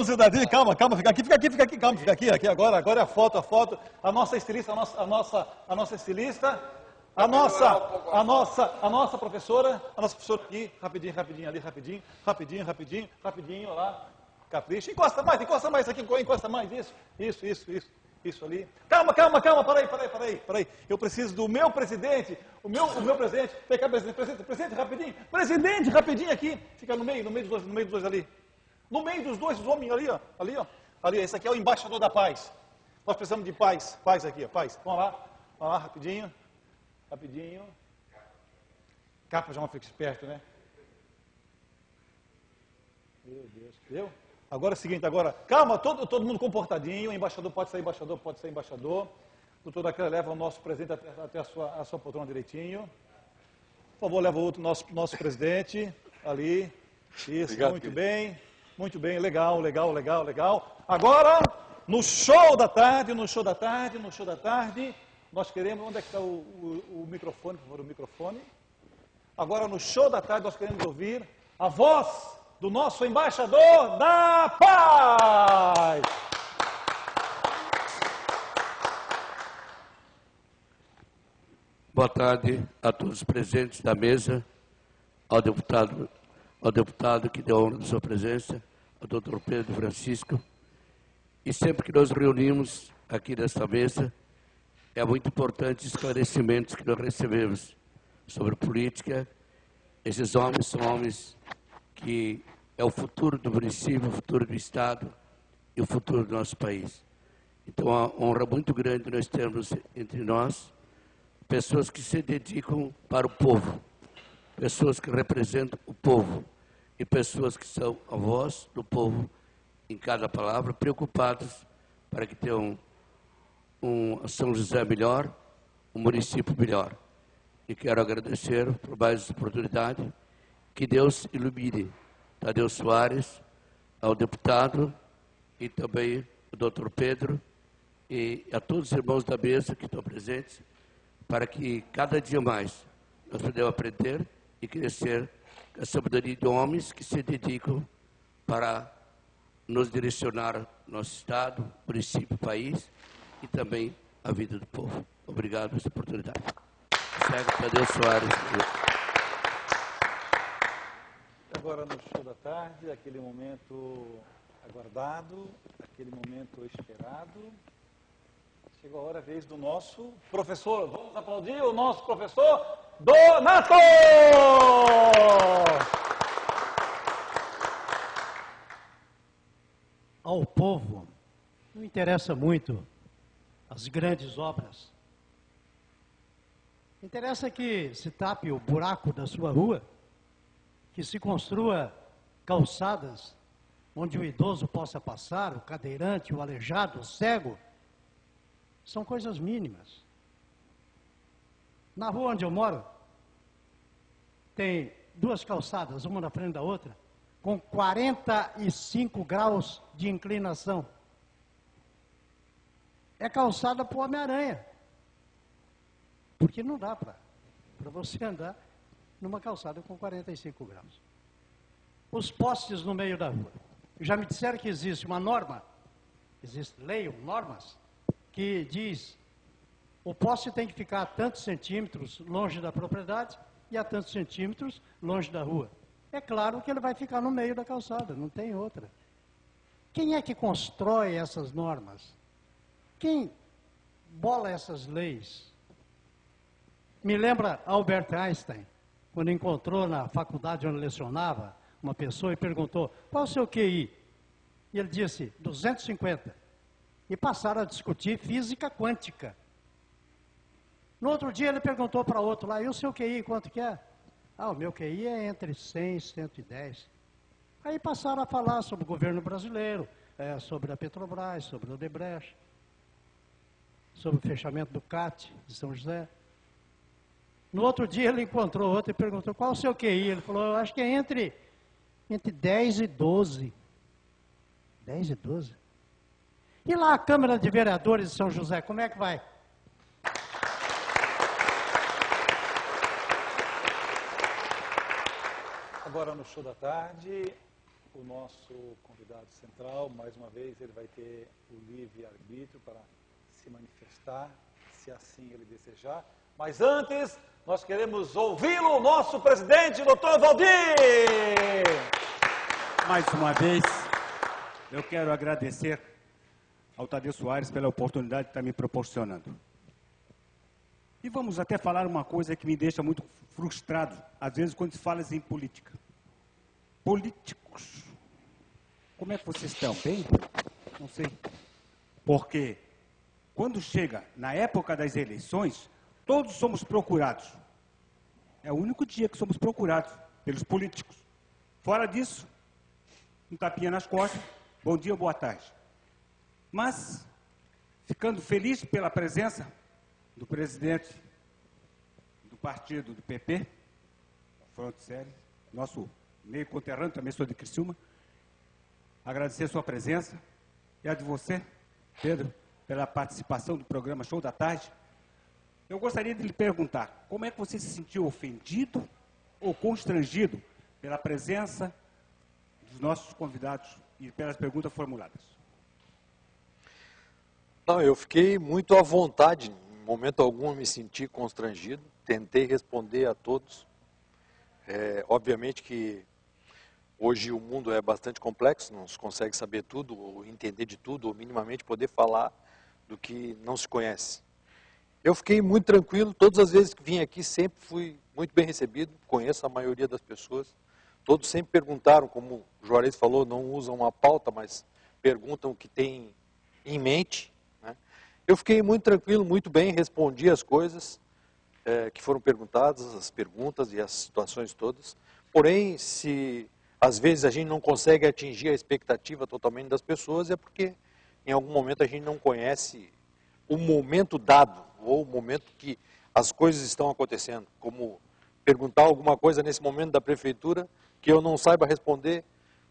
sentadinho, calma, fica aqui, calma, fica aqui, agora é a foto, a nossa estilista, a nossa estilista, a nossa professora aqui, rapidinho, lá, capricha, encosta mais aqui, isso ali. Calma, peraí. Eu preciso do meu presidente, o meu presidente. Vem cá, presidente, rapidinho aqui. Fica no meio dos dois ali. No meio dos dois, os homens ali, ó. Ali, esse aqui é o embaixador da paz. Nós precisamos de paz aqui, ó, paz. Vamos lá, rapidinho. Capa já não fica esperto, né? Meu Deus, viu? Agora é o seguinte, calma, todo mundo comportadinho, o embaixador pode ser embaixador. Doutor Daquela leva o nosso presidente até a sua poltrona direitinho. Por favor, leva o outro nosso presidente ali. Isso, obrigado, muito bem, legal. Agora, no show da tarde, nós queremos, onde é que está o microfone, por favor, o microfone. Agora, no show da tarde, nós queremos ouvir a voz do nosso embaixador da paz. Boa tarde a todos os presentes da mesa, ao deputado que deu a honra de sua presença, ao doutor Pedro Francisco. E sempre que nós reunimos aqui nesta mesa, é muito importante os esclarecimentos que nós recebemos sobre política. Esses homens são homens que é o futuro do município, o futuro do Estado e o futuro do nosso país. Então, é uma honra muito grande nós termos entre nós pessoas que se dedicam para o povo, pessoas que representam o povo e pessoas que são a voz do povo em cada palavra, preocupados para que tenham um São José melhor, um município melhor. E quero agradecer por mais essa oportunidade. Que Deus ilumine Tadeu Soares, ao deputado e também ao doutor Pedro e a todos os irmãos da mesa que estão presentes, para que cada dia mais nós podemos aprender e crescer com a sabedoria de homens que se dedicam para nos direcionar nosso Estado, município, país e também a vida do povo. Obrigado por essa oportunidade. Segue Tadeu Soares. Agora no show da tarde, aquele momento aguardado, aquele momento esperado. Chegou a hora, a vez do nosso professor. Vamos aplaudir o nosso professor Donato! Ao povo não interessa muito as grandes obras. Interessa que se tape o buraco da sua rua, que se construa calçadas onde o idoso possa passar, o cadeirante, o aleijado, o cego. São coisas mínimas. Na rua onde eu moro, tem duas calçadas, uma na frente da outra, com 45 graus de inclinação. É calçada para o Homem-Aranha. Porque não dá para você andar numa calçada com 45 graus. Os postes no meio da rua. Já me disseram que existe uma norma, existe lei, normas, que diz o poste tem que ficar a tantos centímetros longe da propriedade e a tantos centímetros longe da rua. É claro que ele vai ficar no meio da calçada, não tem outra. Quem é que constrói essas normas? Quem bola essas leis? Me lembra Albert Einstein, quando encontrou na faculdade onde lecionava uma pessoa e perguntou, qual é o seu QI? E ele disse, 250. E passaram a discutir física quântica. No outro dia ele perguntou para outro lá, e o seu QI quanto que é? Ah, o meu QI é entre 100 e 110. Aí passaram a falar sobre o governo brasileiro, sobre a Petrobras, sobre o Odebrecht, sobre o fechamento do CAT de São José. No outro dia ele encontrou outro e perguntou, qual o seu QI? Ele falou, eu acho que é entre 10 e 12. 10 e 12? E lá a Câmara de Vereadores de São José, como é que vai? agora no show da tarde, o nosso convidado central, mais uma vez, ele vai ter o livre-arbítrio para se manifestar, se assim ele desejar. Mas antes, nós queremos ouvi-lo, o nosso presidente, doutor Valdir! Mais uma vez, eu quero agradecer ao Tadeu Soares pela oportunidade que está me proporcionando. E vamos até falar uma coisa que me deixa muito frustrado, às vezes, quando se fala em política. Políticos. Como é que vocês estão? Bem? Não sei. Porque quando chega na época das eleições, todos somos procurados. É o único dia que somos procurados pelos políticos. Fora disso, um tapinha nas costas, bom dia, boa tarde. Mas, ficando feliz pela presença do presidente do partido do PP, Fronte Série, nosso meio conterrâneo, também sou de Criciúma, agradecer a sua presença e a de você, Pedro, pela participação do programa Show da Tarde. Eu gostaria de lhe perguntar, como é que você se sentiu ofendido ou constrangido pela presença dos nossos convidados e pelas perguntas formuladas? Não, eu fiquei muito à vontade, em momento algum me senti constrangido, tentei responder a todos. Obviamente que hoje o mundo é bastante complexo, não se consegue saber tudo, ou entender de tudo, ou minimamente poder falar do que não se conhece. Eu fiquei muito tranquilo, todas as vezes que vim aqui sempre fui muito bem recebido, conheço a maioria das pessoas, todos sempre perguntaram, como o Juarez falou, não usam a pauta, mas perguntam o que tem em mente. Né? Eu fiquei muito tranquilo, muito bem, respondi as coisas que foram perguntadas, as perguntas e as situações todas. Porém, se às vezes a gente não consegue atingir a expectativa totalmente das pessoas, é porque em algum momento a gente não conhece o momento dado, ou o momento que as coisas estão acontecendo. Como perguntar alguma coisa nesse momento da prefeitura que eu não saiba responder,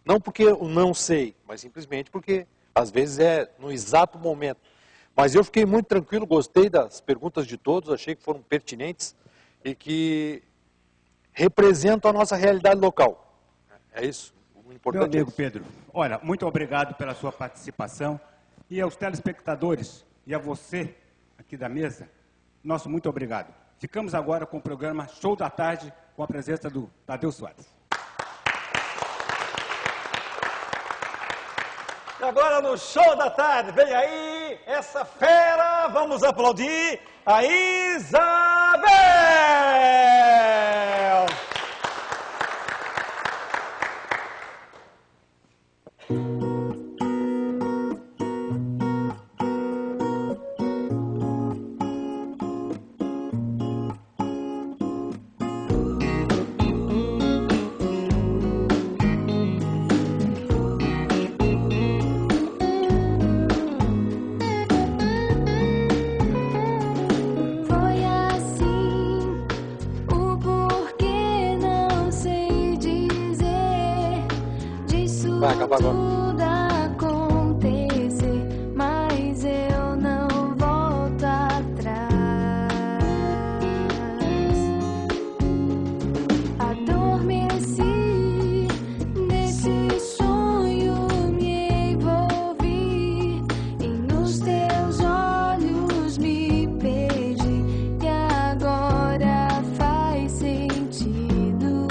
não porque eu não sei, mas simplesmente porque às vezes é no exato momento. Mas eu fiquei muito tranquilo, gostei das perguntas de todos, achei que foram pertinentes e que representam a nossa realidade local. É isso, o importante. Meu amigo Pedro, olha, muito obrigado pela sua participação e aos telespectadores e a você aqui da mesa, nosso muito obrigado. Ficamos agora com o programa Show da Tarde com a presença do Tadeu Soares. E agora no Show da Tarde, vem aí essa fera, vamos aplaudir a Isabel! Vai acabar agora. Tudo acontecer, mas eu não volto atrás. Adormeci, nesse sonho me envolvi, e nos teus olhos me perdi, e agora faz sentido.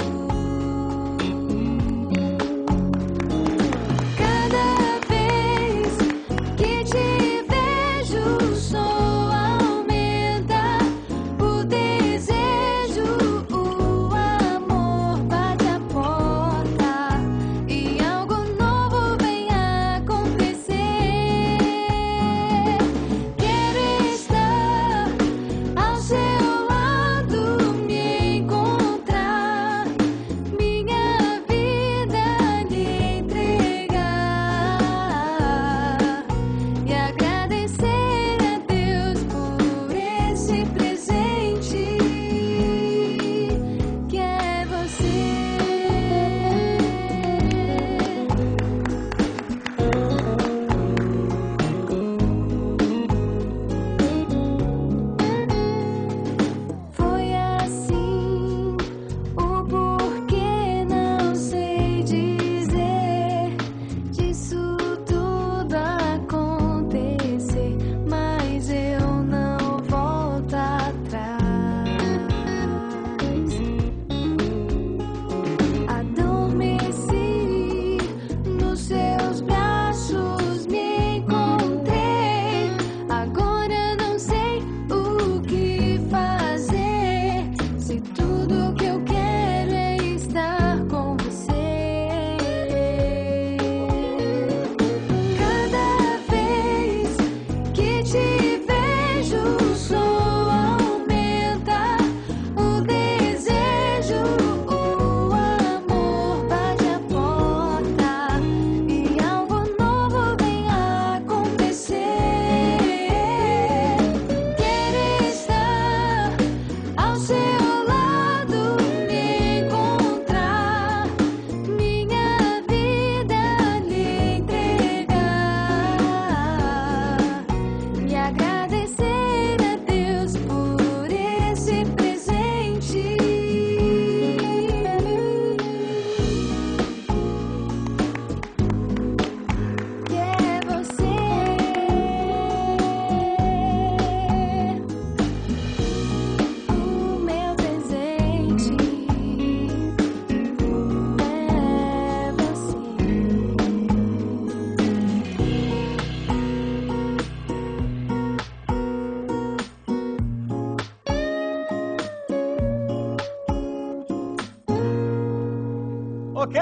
Ok,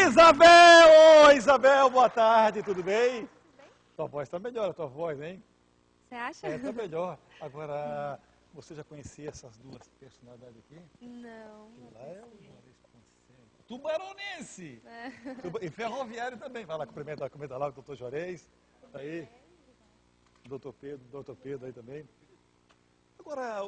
Isabel! Oi, Isabel, boa tarde, tudo bem? Tua voz está melhor, a tua voz, hein? Você acha? Está melhor. Agora, você já conhecia essas duas personalidades aqui? Não. Lá é o tubaronense. E ferroviário também. Vai lá, cumprimenta lá o doutor Juarez. Aí. Doutor Pedro aí também. Agora,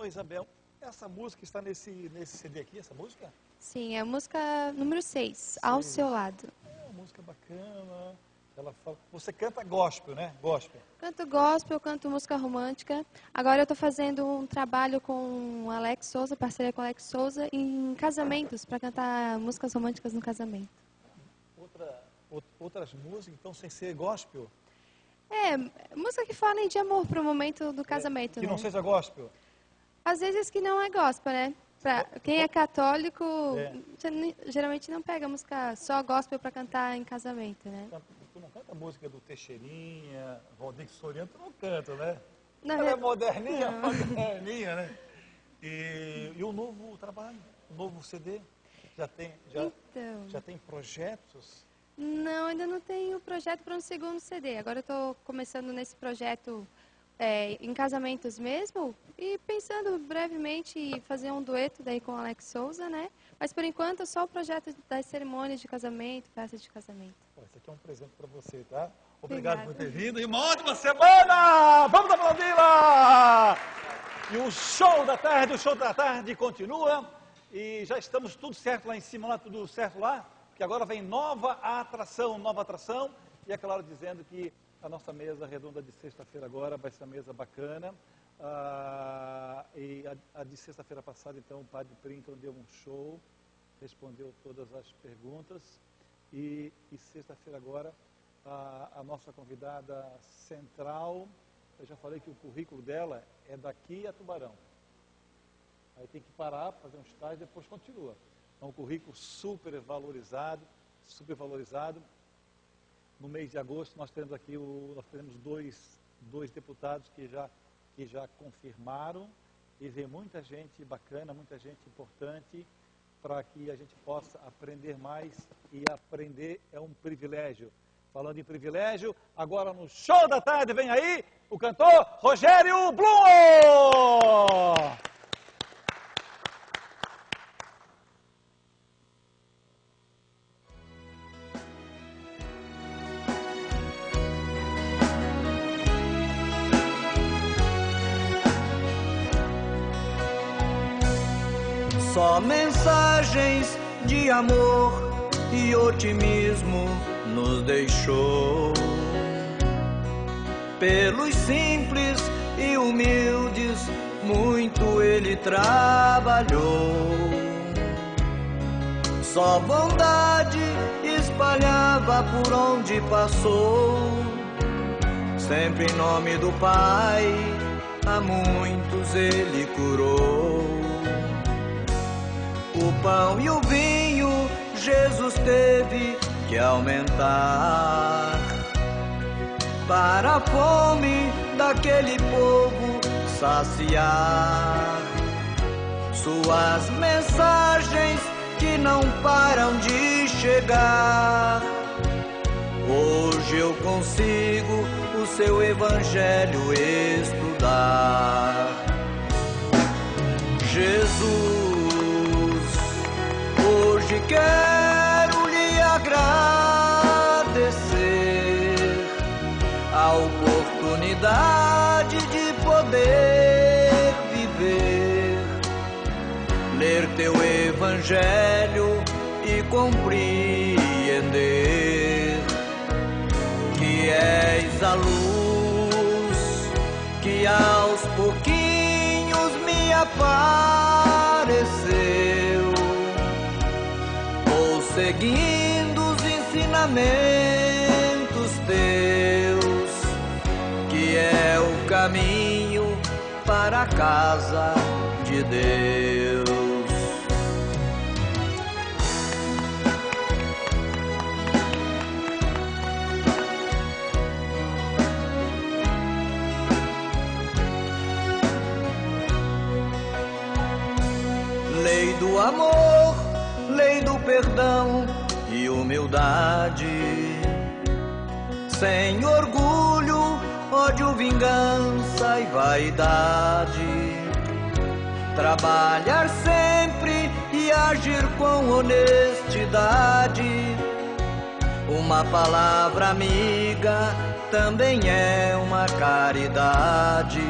Isabel, essa música está nesse CD aqui, essa música? Sim, é a música número 6, Ao Seu Lado. É uma música bacana. Ela fala... Você canta gospel, né? Gospel. Canto gospel, canto música romântica. Agora eu estou fazendo um trabalho com o Alex Souza, parceria com o Alex Souza, em casamentos, para cantar músicas românticas no casamento. Outras músicas, então, sem ser gospel? É, música que falem de amor para o momento do casamento. Que não né? seja gospel? Às vezes que não é gospel, né? Pra quem é católico, geralmente não pega música só gospel para cantar em casamento, né? Tu não canta música do Teixeirinha, Valdir Soriano, tu não canta, né? Na Ela é verdade, moderninha, não. moderninha, né? E o novo trabalho, o novo CD, já tem projetos? Não, ainda não tenho projeto para um segundo CD. Agora eu estou começando nesse projeto em casamentos mesmo e pensando brevemente em fazer um dueto daí com o Alex Souza, né? Mas por enquanto só o projeto das cerimônias de casamento, festa de casamento. Esse aqui é um presente para você, tá? Obrigado por ter vindo e uma ótima semana! Vamos aplaudi-la! E o show da tarde continua e já estamos tudo certo lá em cima, lá tudo certo lá, porque agora vem nova atração, e é claro dizendo que a nossa mesa redonda de sexta-feira agora vai ser uma mesa bacana. E a de sexta-feira passada, então, o Padre Printon deu um show, respondeu todas as perguntas. E sexta-feira agora, a nossa convidada central, eu já falei que o currículo dela é daqui a Tubarão. Aí tem que parar, fazer um estágio e depois continua. É um currículo super valorizado. No mês de agosto nós teremos aqui dois deputados que já confirmaram e vem muita gente bacana, muita gente importante para que a gente possa aprender mais e aprender é um privilégio. Falando em privilégio, agora no show da tarde vem aí o cantor Rogério Blum! Só mensagens de amor e otimismo nos deixou. Pelos simples e humildes, muito ele trabalhou. Só bondade espalhava por onde passou. Sempre em nome do Pai, a muitos ele curou. O pão e o vinho Jesus teve que aumentar para a fome daquele povo saciar. Suas mensagens que não param de chegar. Hoje eu consigo o seu evangelho estudar. Jesus, hoje quero lhe agradecer a oportunidade de poder viver, ler teu evangelho e compreender que és a luz que aos pouquinhos me apareceu. Seguindo os ensinamentos teus, que é o caminho para a casa de Deus. Lei do amor, lei do perdão e humildade. Sem orgulho, ódio, vingança e vaidade. Trabalhar sempre e agir com honestidade. Uma palavra amiga também é uma caridade.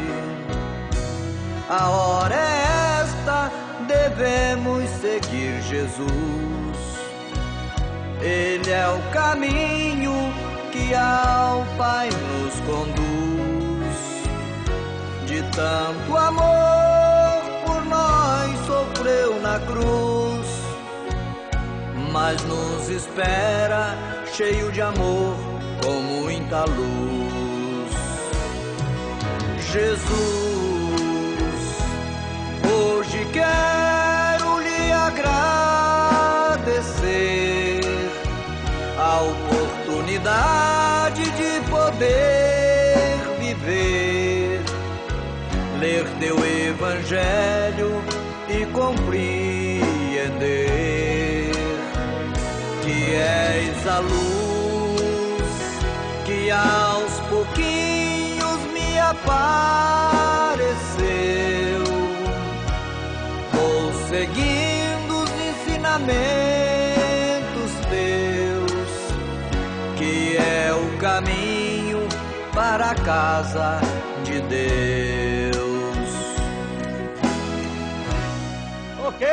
A hora é esta, devemos seguir Jesus. Ele é o caminho que ao Pai nos conduz. De tanto amor por nós sofreu na cruz, mas nos espera cheio de amor com muita luz. Jesus, hoje quero lhe agradecer a oportunidade de poder viver, ler teu evangelho e compreender que és a luz que aos pouquinhos me apareceu. Vou seguindo os ensinamentos teus, que é o caminho para a casa de Deus. Ok.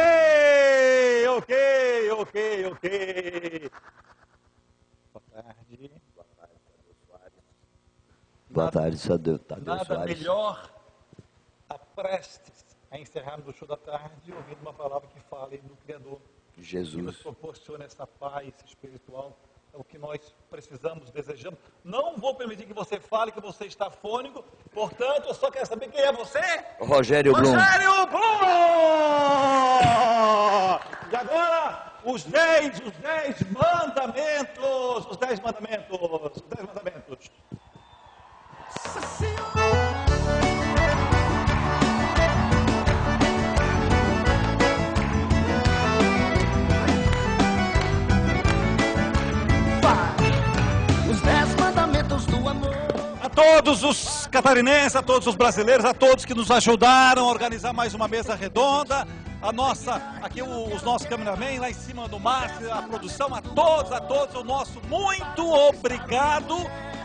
Boa tarde. Boa tarde, senhor Tadeu Nada Soares. melhor prestes a encerrarmos o show da tarde ouvindo uma palavra que fale do Criador. Jesus. Que nos proporciona essa paz espiritual. É o que nós precisamos, desejamos. Não vou permitir que você fale que você está fônico, portanto, eu só quero saber quem é você. Rogério Blum. Rogério Blum! E agora, os 10 mandamentos. Os 10 mandamentos. Os 10 mandamentos do amor. A todos os catarinenses, a todos os brasileiros, a todos que nos ajudaram a organizar mais uma mesa redonda, aqui os nossos cameramen lá em cima do Márcio, a produção, a todos, o nosso muito obrigado.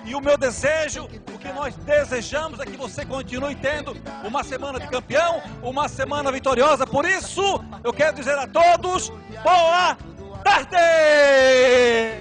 E o meu desejo, o que nós desejamos é que você continue tendo uma semana de campeão, uma semana vitoriosa. Por isso, eu quero dizer a todos, boa tarde!